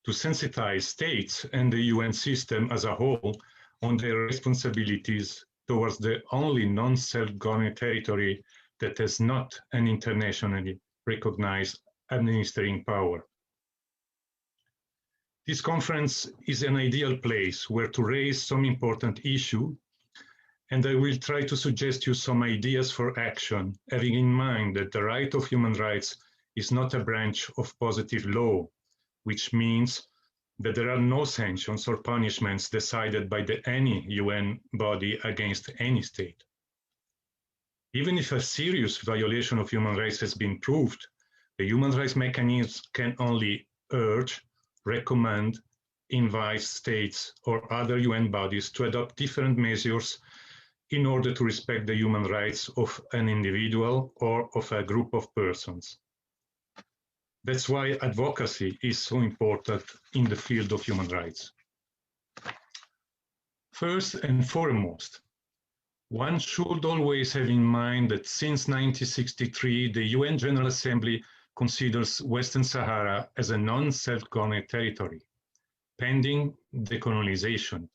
to sensitize states and the UN system as a whole on their responsibilities towards the only non-self-governing territory that has not an internationally recognized administering power. This conference is an ideal place where to raise some important issue, and I will try to suggest you some ideas for action, having in mind that the right of human rights is not a branch of positive law, which means that there are no sanctions or punishments decided by any UN body against any state. Even if a serious violation of human rights has been proved, the human rights mechanism can only urge, recommend, invite states or other UN bodies to adopt different measures in order to respect the human rights of an individual or of a group of persons. That's why advocacy is so important in the field of human rights. First and foremost, one should always have in mind that since 1963, the UN General Assembly considers Western Sahara as a non-self-governing territory, pending decolonization,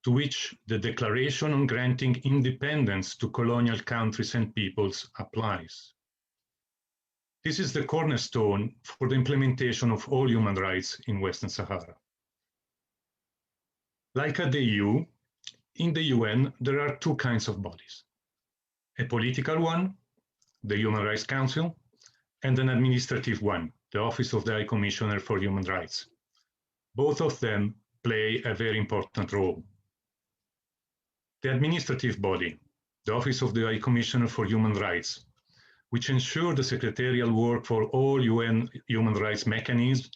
to which the Declaration on Granting Independence to Colonial Countries and Peoples applies. This is the cornerstone for the implementation of all human rights in Western Sahara. Like at the EU, in the UN, there are two kinds of bodies: a political one, the Human Rights Council, and an administrative one, the Office of the High Commissioner for Human Rights. Both of them play a very important role. The administrative body, the Office of the High Commissioner for Human Rights, which ensure the secretarial work for all UN human rights mechanisms,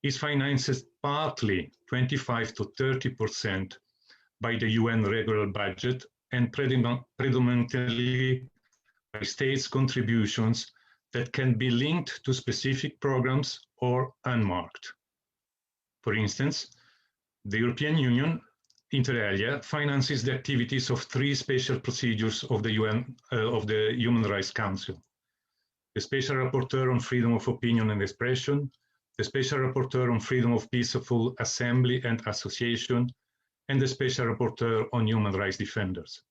is financed partly 25 to 30% by the UN regular budget and predominantly by states' contributions that can be linked to specific programs or unmarked. For instance, the European Union, inter alia, finances the activities of 3 special procedures of the UN, of the Human Rights Council: the Special Rapporteur on Freedom of Opinion and Expression, the Special Rapporteur on Freedom of Peaceful Assembly and Association, and the Special Rapporteur on Human Rights Defenders.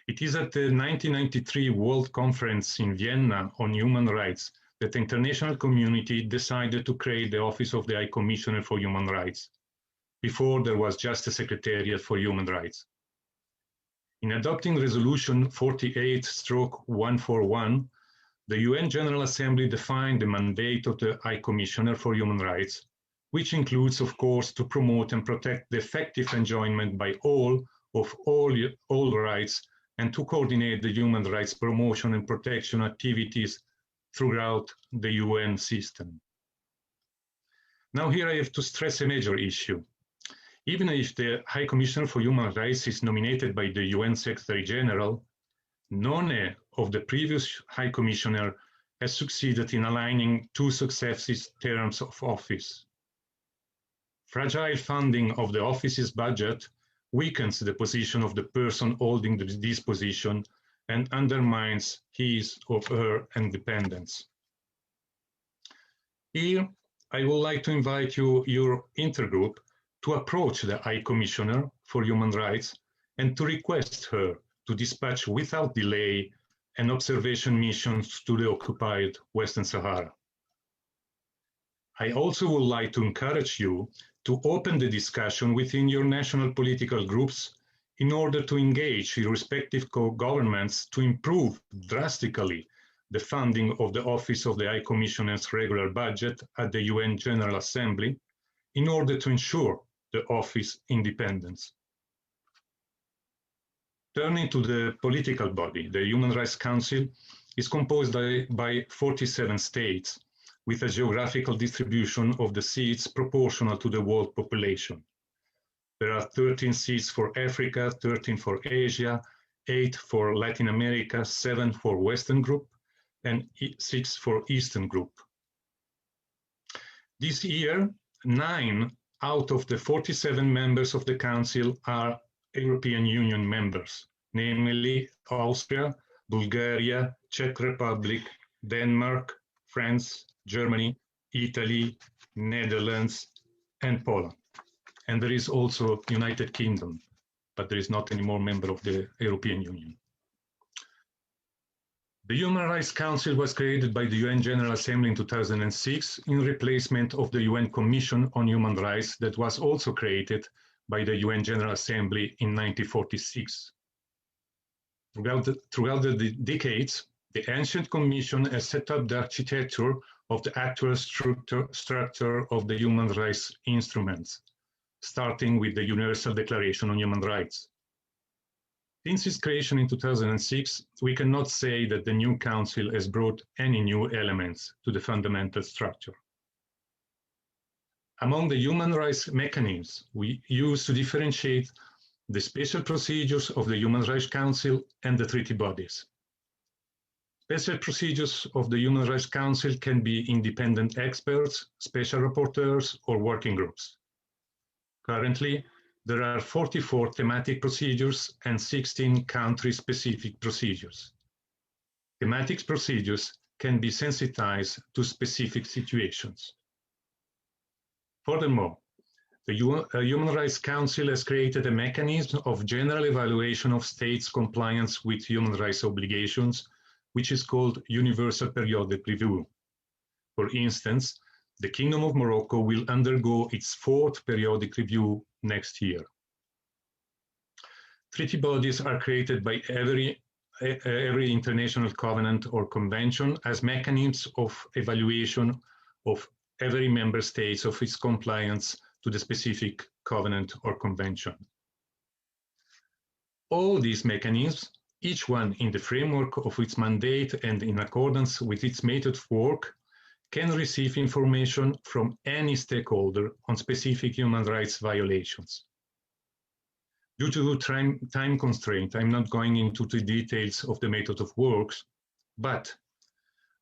It is at the 1993 World Conference in Vienna on Human Rights that the international community decided to create the Office of the High Commissioner for Human Rights. Before, there was just a Secretariat for Human Rights. In adopting Resolution 48/141, the UN General Assembly defined the mandate of the High Commissioner for Human Rights, which includes, of course, to promote and protect the effective enjoyment by all of all rights and to coordinate the human rights promotion and protection activities throughout the UN system. Now here I have to stress a major issue. Even if the High Commissioner for Human Rights is nominated by the UN Secretary General, none of the previous High Commissioner has succeeded in aligning 2 successive terms of office. Fragile funding of the office's budget weakens the position of the person holding this position and undermines his or her independence. Here, I would like to invite your intergroup to approach the High Commissioner for Human Rights and to request her to dispatch without delay an observation mission to the occupied Western Sahara. I also would like to encourage you to open the discussion within your national political groups in order to engage the respective governments to improve drastically the funding of the Office of the High Commissioner's regular budget at the UN General Assembly, in order to ensure the office independence. Turning to the political body, the Human Rights Council is composed by 47 states, with a geographical distribution of the seats proportional to the world population. There are 13 seats for Africa, 13 for Asia, 8 for Latin America, 7 for Western Group, and 6 for Eastern Group. This year, 9 out of the 47 members of the Council are European Union members, namely Austria, Bulgaria, Czech Republic, Denmark, France, Germany, Italy, Netherlands, and Poland. And there is also United Kingdom, but there is not anymore member of the European Union. The Human Rights Council was created by the UN General Assembly in 2006 in replacement of the UN Commission on Human Rights that was also created by the UN General Assembly in 1946. Throughout the decades, the ancient commission has set up the architecture of the actual structure of the human rights instruments, starting with the Universal Declaration on Human Rights. Since its creation in 2006, we cannot say that the new council has brought any new elements to the fundamental structure. Among the human rights mechanisms we use to differentiate the special procedures of the Human Rights Council and the treaty bodies. Special procedures of the Human Rights Council can be independent experts, special rapporteurs, or working groups. Currently, there are 44 thematic procedures and 16 country-specific procedures. Thematic procedures can be sensitized to specific situations. Furthermore, the Human Rights Council has created a mechanism of general evaluation of states' compliance with human rights obligations, which is called Universal Periodic Review. For instance, the Kingdom of Morocco will undergo its 4th periodic review next year. Treaty bodies are created by every international covenant or convention as mechanisms of evaluation of every member state of its compliance to the specific covenant or convention. All these mechanisms, each one in the framework of its mandate and in accordance with its method of work, can receive information from any stakeholder on specific human rights violations. Due to time constraint, I'm not going into the details of the method of works, but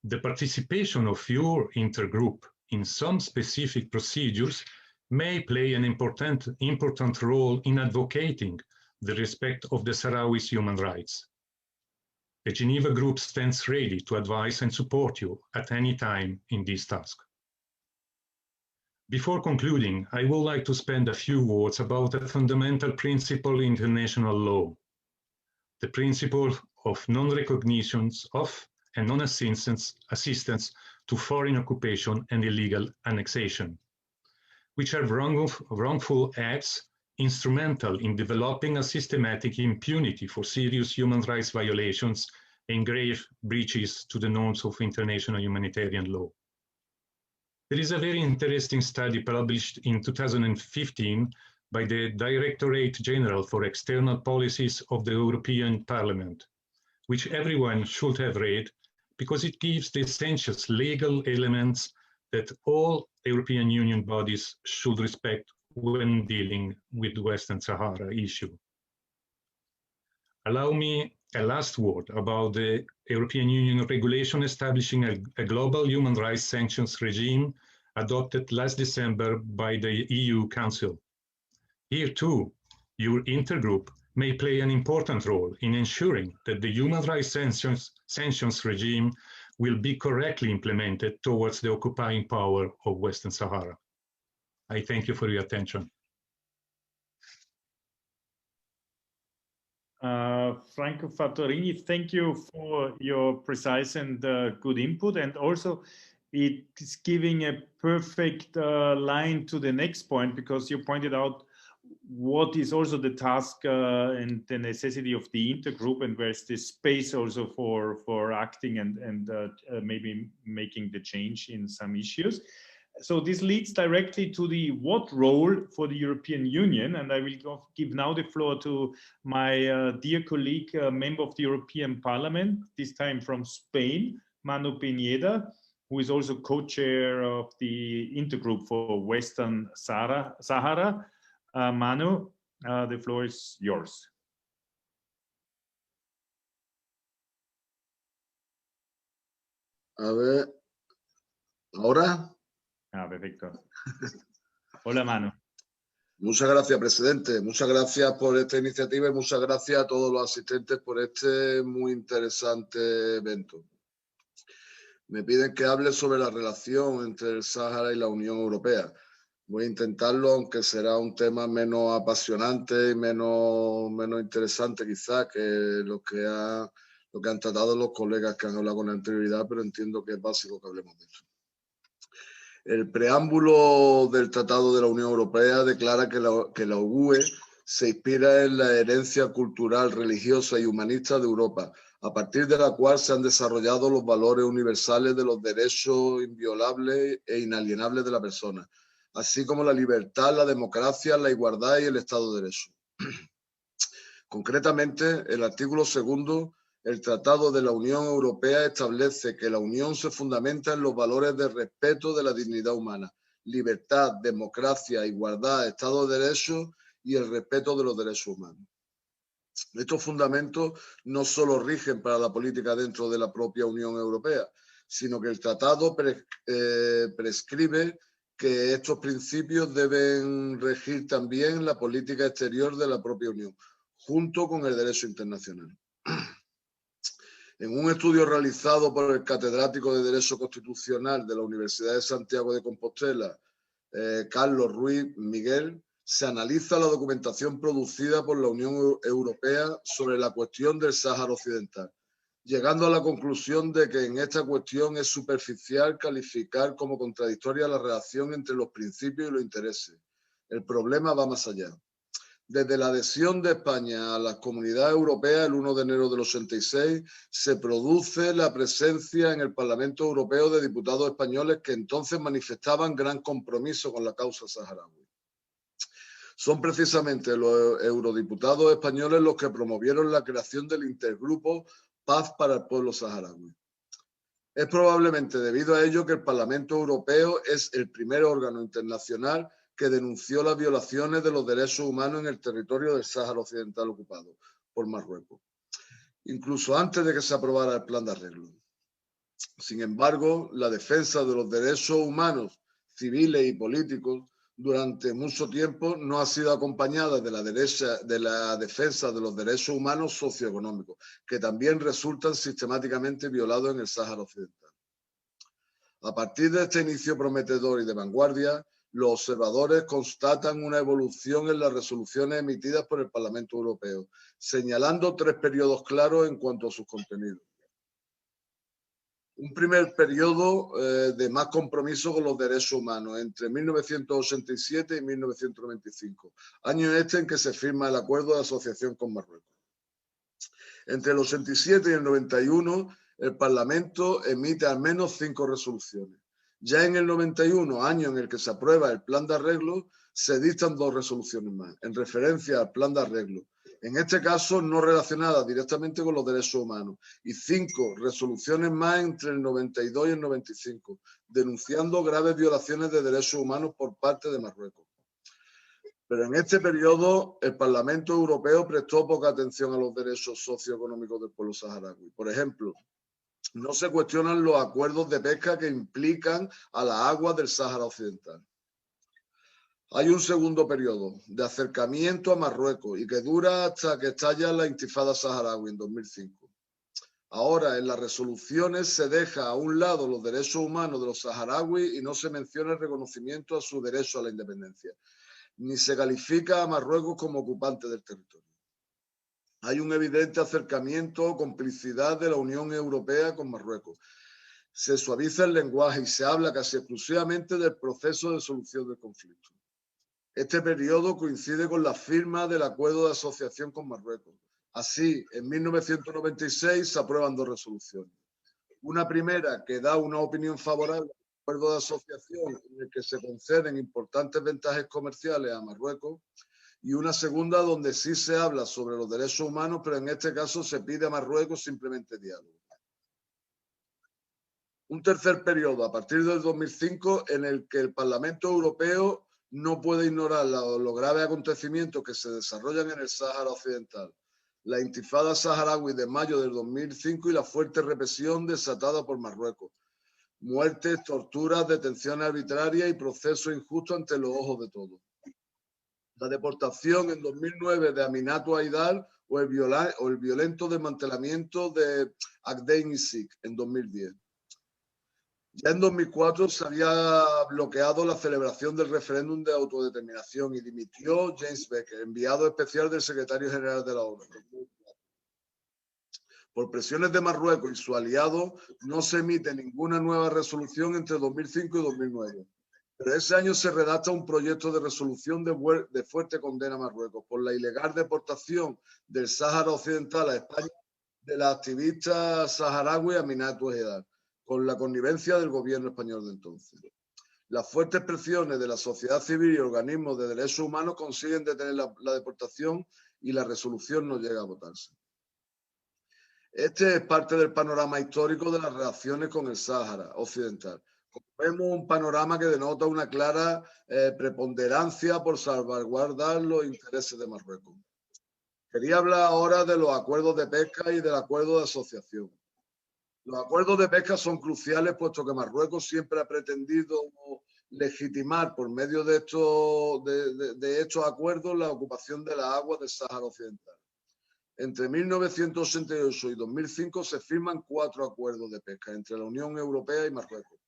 the participation of your intergroup in some specific procedures may play an important role in advocating the respect of the Sahrawis' human rights. The Geneva Group stands ready to advise and support you at any time in this task. Before concluding, I would like to spend a few words about a fundamental principle in international law, the principle of non-recognition of and non-assistance to foreign occupation and illegal annexation, which are wrongful acts instrumental in developing a systematic impunity for serious human rights violations and grave breaches to the norms of international humanitarian law. There is a very interesting study published in 2015 by the Directorate General for External Policies of the European Parliament, which everyone should have read because it gives the essential legal elements that all European Union bodies should respect when dealing with the Western Sahara issue. Allow me a last word about the European Union regulation establishing a global human rights sanctions regime adopted last December by the EU Council. Here too, your intergroup may play an important role in ensuring that the human rights sanctions regime will be correctly implemented towards the occupying power of Western Sahara. I thank you for your attention. Franco Fattorini, thank you for your precise and good input, and also it is giving a perfect line to the next point, because you pointed out what is also the task and the necessity of the intergroup, and where's this space also for acting and maybe making the change in some issues. So this leads directly to the what role for the European Union, and I will give now the floor to my dear colleague, member of the European Parliament, this time from Spain, Manu Pineda, who is also co-chair of the intergroup for Western Sahara. Manu, the floor is yours. A ver, ¿ahora? Ah, perfecto. Hola, Manu. Muchas gracias, presidente. Muchas gracias por esta iniciativa y muchas gracias a todos los asistentes por este muy interesante evento. Me piden que hable sobre la relación entre el Sáhara y la Unión Europea. Voy a intentarlo, aunque será un tema menos apasionante y menos interesante quizás que lo que han tratado los colegas que han hablado con anterioridad, pero entiendo que es básico que hablemos de eso. El preámbulo del Tratado de la Unión Europea declara que la UE se inspira en la herencia cultural, religiosa y humanista de Europa, a partir de la cual se han desarrollado los valores universales de los derechos inviolables e inalienables de la persona, así como la libertad, la democracia, la igualdad y el Estado de Derecho. Concretamente, el artículo 2, el Tratado de la Unión Europea establece que la Unión se fundamenta en los valores de respeto de la dignidad humana, libertad, democracia, igualdad, Estado de Derecho y el respeto de los derechos humanos. Estos fundamentos no solo rigen para la política dentro de la propia Unión Europea, sino que el tratado prescribe que estos principios deben regir también la política exterior de la propia Unión, junto con el derecho internacional. En un estudio realizado por el catedrático de Derecho Constitucional de la Universidad de Santiago de Compostela, Carlos Ruiz Miguel, se analiza la documentación producida por la Unión Europea sobre la cuestión del Sáhara Occidental, llegando a la conclusión de que en esta cuestión es superficial calificar como contradictoria la relación entre los principios y los intereses. El problema va más allá. Desde la adhesión de España a la Comunidad Europea el 1 de enero del 86, se produce la presencia en el Parlamento Europeo de diputados españoles que entonces manifestaban gran compromiso con la causa saharaui. Son precisamente los eurodiputados españoles los que promovieron la creación del intergrupo Paz para el Pueblo Saharaui. Es probablemente debido a ello que el Parlamento Europeo es el primer órgano internacional que denunció las violaciones de los derechos humanos en el territorio del Sáhara Occidental ocupado por Marruecos, incluso antes de que se aprobara el plan de arreglo. Sin embargo, la defensa de los derechos humanos, civiles y políticos durante mucho tiempo no ha sido acompañada de la defensa de los derechos humanos socioeconómicos, que también resultan sistemáticamente violados en el Sáhara Occidental. A partir de este inicio prometedor y de vanguardia, los observadores constatan una evolución en las resoluciones emitidas por el Parlamento Europeo, señalando 3 periodos claros en cuanto a sus contenidos. Un primer periodo de más compromiso con los derechos humanos entre 1987 y 1995, año en que se firma el acuerdo de asociación con Marruecos. Entre el 87 y el 91, el Parlamento emite al menos 5 resoluciones. Ya en el 91, año en el que se aprueba el plan de arreglo, se dictan 2 resoluciones más, en referencia al plan de arreglo, en este caso no relacionadas directamente con los derechos humanos, y 5 resoluciones más entre el 92 y el 95, denunciando graves violaciones de derechos humanos por parte de Marruecos. Pero en este periodo el Parlamento Europeo prestó poca atención a los derechos socioeconómicos del pueblo saharaui. Por ejemplo, no se cuestionan los acuerdos de pesca que implican a las aguas del Sáhara Occidental. Hay un segundo periodo de acercamiento a Marruecos y que dura hasta que estalla la intifada saharaui en 2005. Ahora, en las resoluciones se deja a un lado los derechos humanos de los saharauis y no se menciona el reconocimiento a su derecho a la independencia, ni se califica a Marruecos como ocupante del territorio. Hay un evidente acercamiento o complicidad de la Unión Europea con Marruecos. Se suaviza el lenguaje y se habla casi exclusivamente del proceso de solución del conflicto. Este periodo coincide con la firma del acuerdo de asociación con Marruecos. Así, en 1996 se aprueban dos resoluciones. Una primera que da una opinión favorable al acuerdo de asociación en el que se conceden importantes ventajas comerciales a Marruecos, y una segunda donde sí se habla sobre los derechos humanos, pero en este caso se pide a Marruecos simplemente diálogo. Un tercer periodo, a partir del 2005, en el que el Parlamento Europeo no puede ignorar los graves acontecimientos que se desarrollan en el Sáhara Occidental. La intifada saharaui de mayo del 2005 y la fuerte represión desatada por Marruecos. Muertes, torturas, detenciones arbitrarias y procesos injustos ante los ojos de todos. La deportación en 2009 de Aminatu Haidar o el violento desmantelamiento de Agdein Isik en 2010. Ya en 2004 se había bloqueado la celebración del referéndum de autodeterminación y dimitió James Becker, enviado especial del secretario general de la ONU. Por presiones de Marruecos y su aliado, no se emite ninguna nueva resolución entre 2005 y 2009. Pero ese año se redacta un proyecto de resolución de fuerte condena a Marruecos por la ilegal deportación del Sáhara Occidental a España de la activista saharaui Aminatu Haidar, con la connivencia del gobierno español de entonces. Las fuertes presiones de la sociedad civil y organismos de derechos humanos consiguen detener la deportación y la resolución no llega a votarse. Este es parte del panorama histórico de las relaciones con el Sáhara Occidental. Vemos un panorama que denota una clara preponderancia por salvaguardar los intereses de Marruecos. Quería hablar ahora de los acuerdos de pesca y del acuerdo de asociación. Los acuerdos de pesca son cruciales puesto que Marruecos siempre ha pretendido legitimar por medio de estos acuerdos la ocupación de las aguas del Sáhara Occidental. Entre 1988 y 2005 se firman 4 acuerdos de pesca entre la Unión Europea y Marruecos.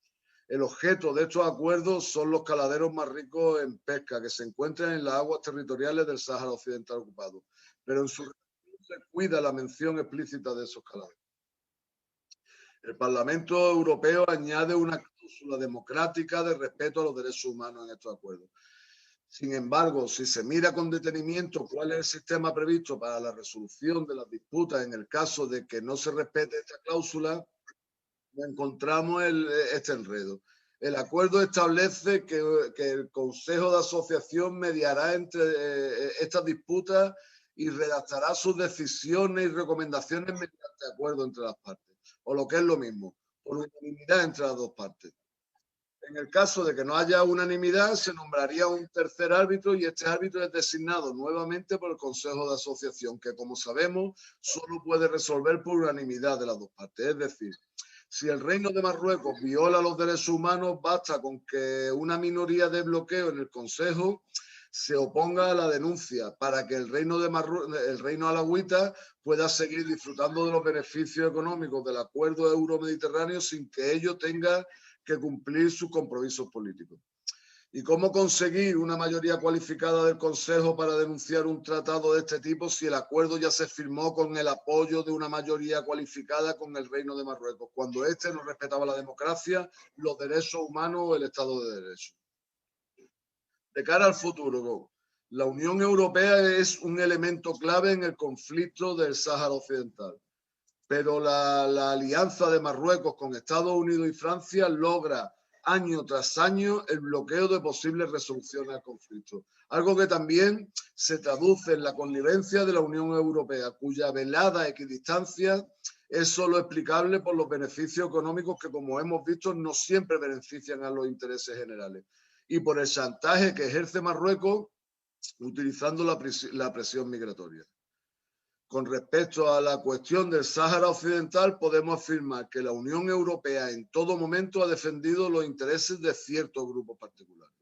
El objeto de estos acuerdos son los caladeros más ricos en pesca que se encuentran en las aguas territoriales del Sáhara Occidental ocupado, pero en su resolución se cuida la mención explícita de esos caladeros. El Parlamento Europeo añade una cláusula democrática de respeto a los derechos humanos en estos acuerdos. Sin embargo, si se mira con detenimiento cuál es el sistema previsto para la resolución de las disputas en el caso de que no se respete esta cláusula, encontramos este enredo. El acuerdo establece que el Consejo de Asociación mediará entre estas disputas y redactará sus decisiones y recomendaciones mediante acuerdo entre las partes, o lo que es lo mismo, por unanimidad entre las dos partes. En el caso de que no haya unanimidad, se nombraría un tercer árbitro y este árbitro es designado nuevamente por el Consejo de Asociación, que como sabemos solo puede resolver por unanimidad de las dos partes. Es decir, si el Reino de Marruecos viola los derechos humanos, basta con que una minoría de bloqueo en el Consejo se oponga a la denuncia para que el Reino alawita pueda seguir disfrutando de los beneficios económicos del acuerdo euro-mediterráneo sin que ello tenga que cumplir sus compromisos políticos. ¿Y cómo conseguir una mayoría cualificada del Consejo para denunciar un tratado de este tipo si el acuerdo ya se firmó con el apoyo de una mayoría cualificada con el Reino de Marruecos, cuando éste no respetaba la democracia, los derechos humanos o el Estado de Derecho? De cara al futuro, la Unión Europea es un elemento clave en el conflicto del Sáhara Occidental, pero la alianza de Marruecos con Estados Unidos y Francia logra año tras año el bloqueo de posibles resoluciones al conflicto, algo que también se traduce en la connivencia de la Unión Europea, cuya velada equidistancia es solo explicable por los beneficios económicos que, como hemos visto, no siempre benefician a los intereses generales, y por el chantaje que ejerce Marruecos utilizando la presión migratoria. Con respecto a la cuestión del Sáhara Occidental, podemos afirmar que la Unión Europea en todo momento ha defendido los intereses de ciertos grupos particulares.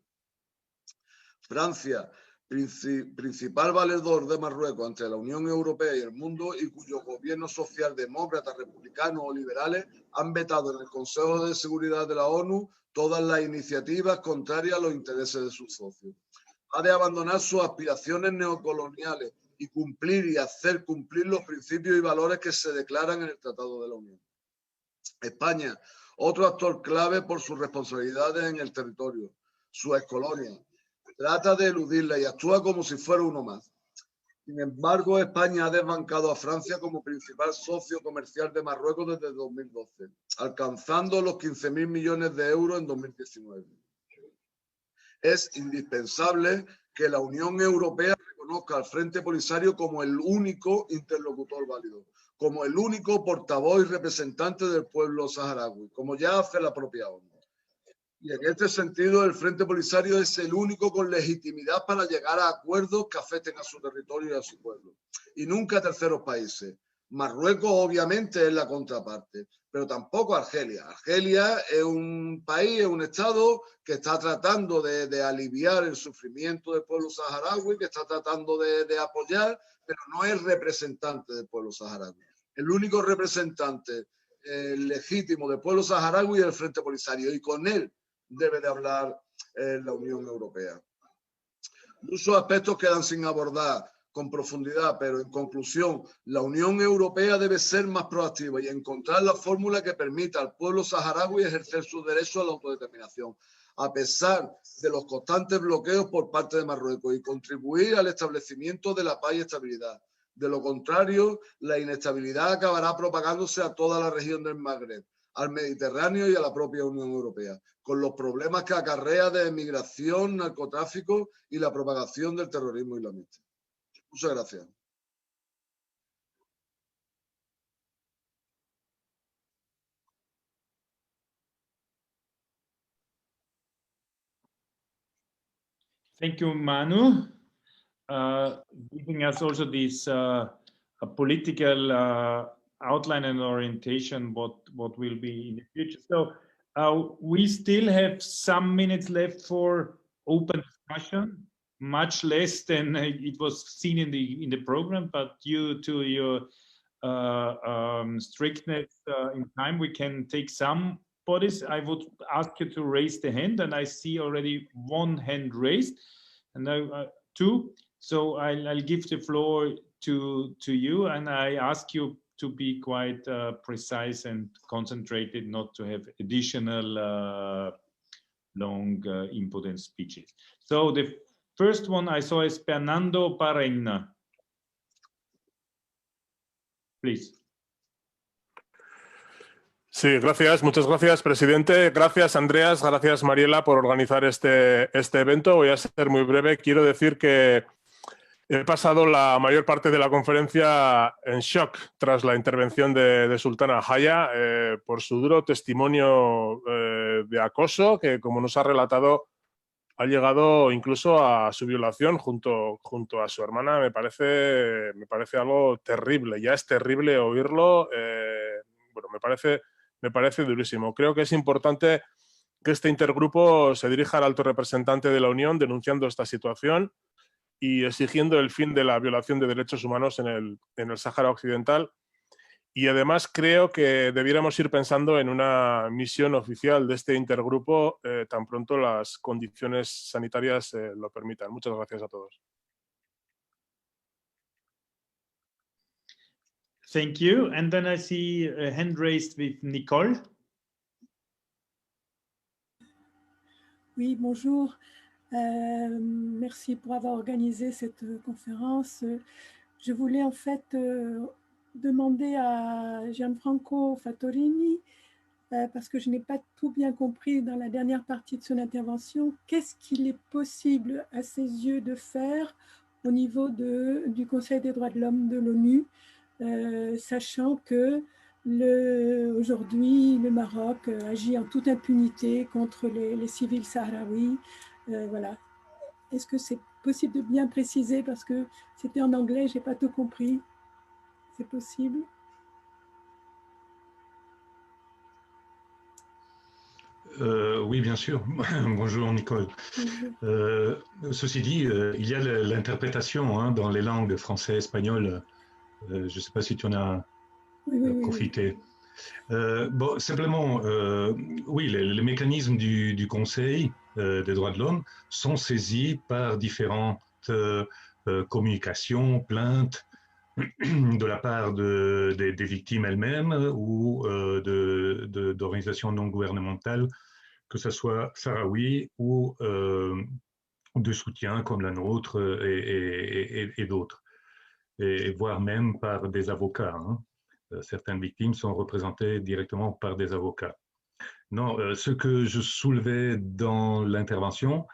Francia, principal valedor de Marruecos ante la Unión Europea y el mundo, y cuyo gobierno socialdemócrata, republicanos o liberales han vetado en el Consejo de Seguridad de la ONU todas las iniciativas contrarias a los intereses de sus socios. Ha de abandonar sus aspiraciones neocoloniales y cumplir y hacer cumplir los principios y valores que se declaran en el Tratado de la Unión. España, otro actor clave por sus responsabilidades en el territorio, su excolonia. trata de eludirla y actúa como si fuera uno más. Sin embargo, España ha desbancado a Francia como principal socio comercial de Marruecos desde 2012, alcanzando los 15.000 millones de euros en 2019. Es indispensable que la Unión Europea reconozca al Frente Polisario como el único interlocutor válido, como el único portavoz y representante del pueblo saharaui, como ya hace la propia ONU. Y en este sentido, el Frente Polisario es el único con legitimidad para llegar a acuerdos que afecten a su territorio y a su pueblo, y nunca a terceros países. Marruecos obviamente es la contraparte, pero tampoco Argelia. Argelia es un país, es un estado que está tratando de aliviar el sufrimiento del pueblo saharaui, que está tratando de apoyar, pero no es representante del pueblo saharaui. El único representante legítimo del pueblo saharaui es el Frente Polisario, y con él debe de hablar la Unión Europea. Muchos aspectos quedan sin abordar con profundidad, pero en conclusión, la Unión Europea debe ser más proactiva y encontrar la fórmula que permita al pueblo saharaui ejercer su derecho a la autodeterminación, a pesar de los constantes bloqueos por parte de Marruecos, y contribuir al establecimiento de la paz y estabilidad. De lo contrario, la inestabilidad acabará propagándose a toda la región del Magreb, al Mediterráneo y a la propia Unión Europea, con los problemas que acarrea de migración, narcotráfico y la propagación del terrorismo islamista. Muchas gracias. Thank you, Manu, giving us also this a political outline and orientation what will be in the future. So we still have some minutes left for open discussion, much less than it was seen in the program, but due to your strictness in time, we can take some bodies. I would ask you to raise the hand, and I see already one hand raised, and now two. So I'll give the floor to you, and I ask you to be quite precise and concentrated, not to have additional long input and speeches. So the first one I saw is Fernando Pareña. Please. Sí, gracias. Muchas gracias, presidente. Gracias, Andreas. Gracias, Mariela, por organizar este evento. Voy a ser muy breve. Quiero decir que he pasado la mayor parte de la conferencia en shock tras la intervención de Sultana Haya por su duro testimonio de acoso, que, como nos ha relatado, ha llegado incluso a su violación junto a su hermana. Me parece algo terrible. Ya es terrible oírlo. Bueno, me parece durísimo. Creo que es importante que este intergrupo se dirija al alto representante de la Unión denunciando esta situación y exigiendo el fin de la violación de derechos humanos en el Sáhara Occidental. Y además creo que debiéramos ir pensando en una misión oficial de este intergrupo tan pronto las condiciones sanitarias lo permitan. Muchas gracias a todos. Thank you. And then I see a hand raised with Nicole. Oui, bonjour. Merci pour avoir organisé cette conférence. Je voulais en fait demander à Gianfranco Fattorini, parce que je n'ai pas tout bien compris dans la dernière partie de son intervention, qu'est-ce qu'il est possible à ses yeux de faire au niveau du Conseil des droits de l'homme de l'ONU, sachant que aujourd'hui le Maroc agit en toute impunité contre les civils sahraouis. Voilà. Est-ce que c'est possible de bien préciser, parce que c'était en anglais, je n'ai pas tout compris. C'est possible? Oui, bien sûr. Bonjour, Nicole. Bonjour. Ceci dit, il y a l'interprétation dans les langues français, espagnol. Je ne sais pas si tu en as profité. Bon, simplement, oui, les mécanismes du Conseil des droits de l'homme sont saisis par différentes communications, plaintes de la part des victimes elles-mêmes ou d'organisations non gouvernementales, que ce soit sahraouis ou de soutien comme la nôtre et d'autres, et voire même par des avocats. Hein. Certaines victimes sont représentées directement par des avocats. Non, ce que je soulevais dans l'intervention,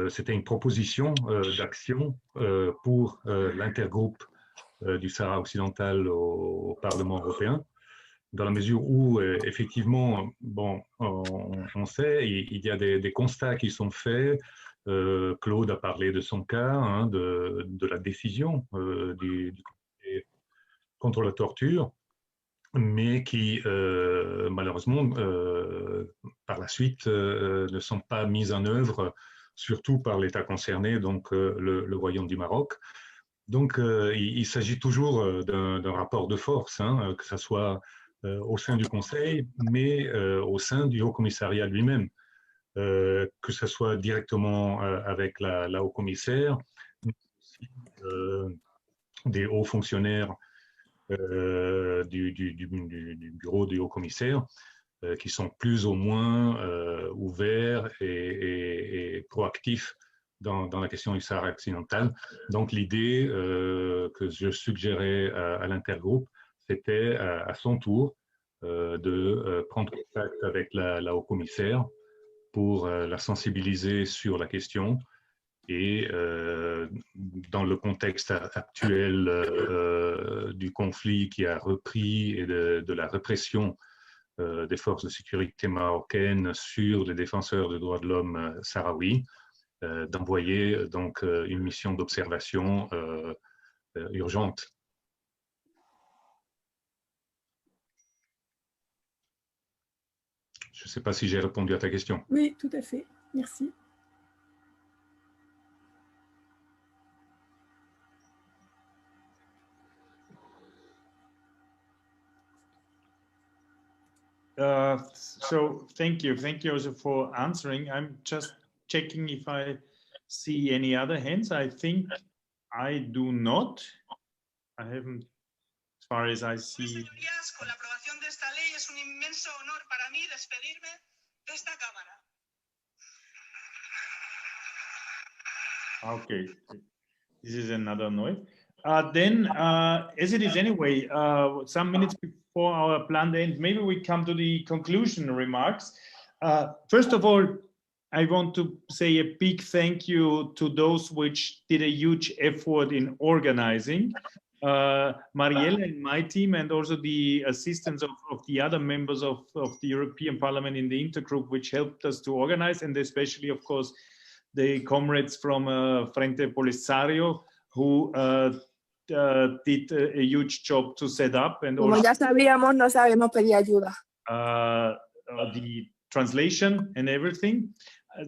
c'était une proposition d'action pour l'intergroupe du Sahara occidental au Parlement européen, dans la mesure où, effectivement, bon, on sait, il y a des constats qui sont faits. Claude a parlé de son cas, hein, de la décision du Comité contre la torture, mais qui, malheureusement, par la suite, ne sont pas mises en œuvre, surtout par l'État concerné, donc le Royaume du Maroc. Donc, il s'agit toujours d'un rapport de force, hein, que ce soit au sein du Conseil, mais au sein du Haut-Commissariat lui-même, que ce soit directement avec la Haut-Commissaire, mais aussi des hauts fonctionnaires du bureau du Haut-Commissaire, qui sont plus ou moins ouverts et proactifs dans la question du Sahara occidental. Donc l'idée que je suggérais à l'intergroupe, c'était à son tour de prendre contact avec la haut-commissaire pour la sensibiliser sur la question. Et dans le contexte actuel du conflit qui a repris et de la répression des forces de sécurité marocaines sur les défenseurs des droits de l'homme sahraouis, d'envoyer donc une mission d'observation urgente. Je ne sais pas si j'ai répondu à ta question. Oui, tout à fait. Merci. So thank you also for answering. I'm just checking if I see any other hands. I think I do not. I haven't, as far as I see. Señorías, con la aprobación de esta ley es un inmenso honor para mí despedirme de esta Cámara. Okay, this is another noise. Then, as it is anyway, some minutes before our planned end, maybe we come to the conclusion remarks. First of all, I want to say a big thank you to those which did a huge effort in organizing. Mariella and my team, and also the assistance of the other members of the European Parliament in the intergroup, which helped us to organize, and especially, of course, the comrades from Frente Polisario, who did a huge job to set up, and Como also ya sabíamos, no sabemos pedir ayuda. the translation and everything.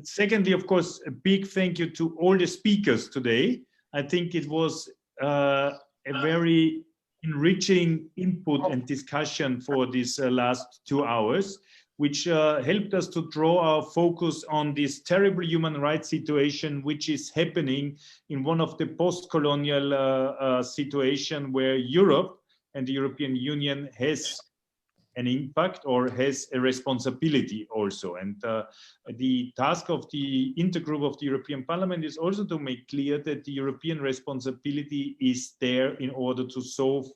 Secondly, of course, a big thank you to all the speakers today. I think it was a very enriching input and discussion for these last 2 hours, which helped us to draw our focus on this terrible human rights situation which is happening in one of the post-colonial situation where Europe and the European Union has an impact or has a responsibility also. And the task of the intergroup of the European Parliament is also to make clear that the European responsibility is there in order to solve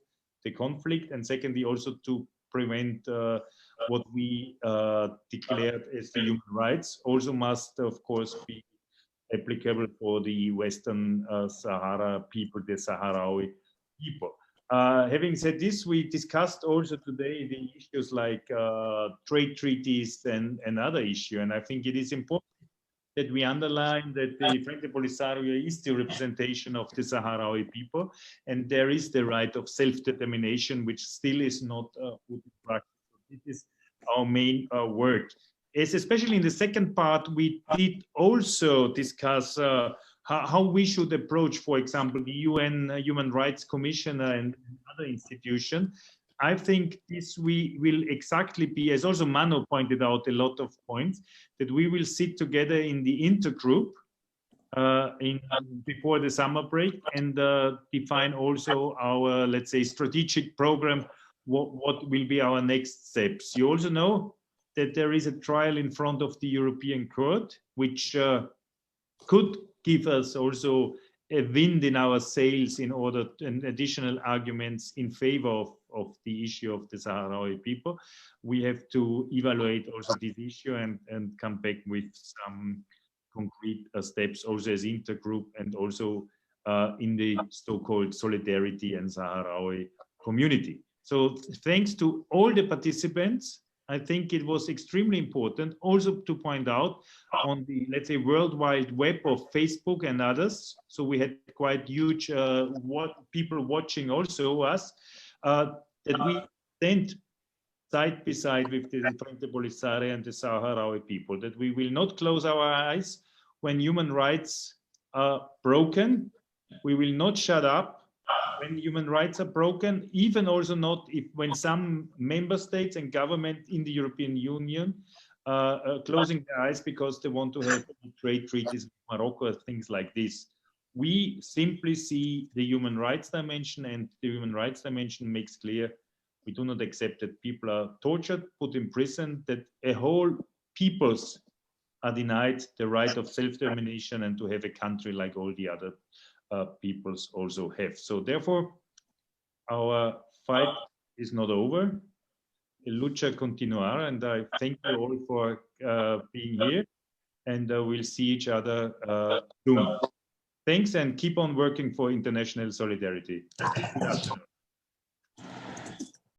the conflict, and secondly also to prevent what we declared as the human rights also must, of course, be applicable for the Western Sahara people, the Sahrawi people. Having said this, we discussed also today the issues like trade treaties and other issues, and I think it is important that we underline that the Frente Polisario is the representation of the Sahrawi people, and there is the right of self-determination, which still is not put in practice. This is our main work. As especially in the second part, we did also discuss how we should approach, for example, the UN Human Rights Commissioner and other institutions. I think this we will exactly be, as also Mano pointed out a lot of points, that we will sit together in the intergroup before the summer break and define also our, let's say, strategic program, what will be our next steps. You also know that there is a trial in front of the European Court, which could give us also a wind in our sails in order to, and additional arguments in favor of the issue of the Sahrawi people. We have to evaluate also this issue and come back with some concrete steps also as intergroup and also in the so-called solidarity and Sahrawi community. So thanks to all the participants, I think it was extremely important also to point out on the, let's say, World Wide Web of Facebook and others. So we had quite huge people watching also us, that we stand side by side with the Frente Polisario and the Sahrawi people, that we will not close our eyes when human rights are broken. We will not shut up when human rights are broken, even also not if when some member states and government in the European Union are closing their eyes because they want to have trade treaties with Morocco or things like this. We simply see the human rights dimension, and the human rights dimension makes clear we do not accept that people are tortured, put in prison, that a whole peoples are denied the right of self-determination and to have a country like all the other peoples also have. So therefore, our fight is not over. Lucha continuará, and I thank you all for being here, and we'll see each other soon. Thanks, and keep on working for international solidarity.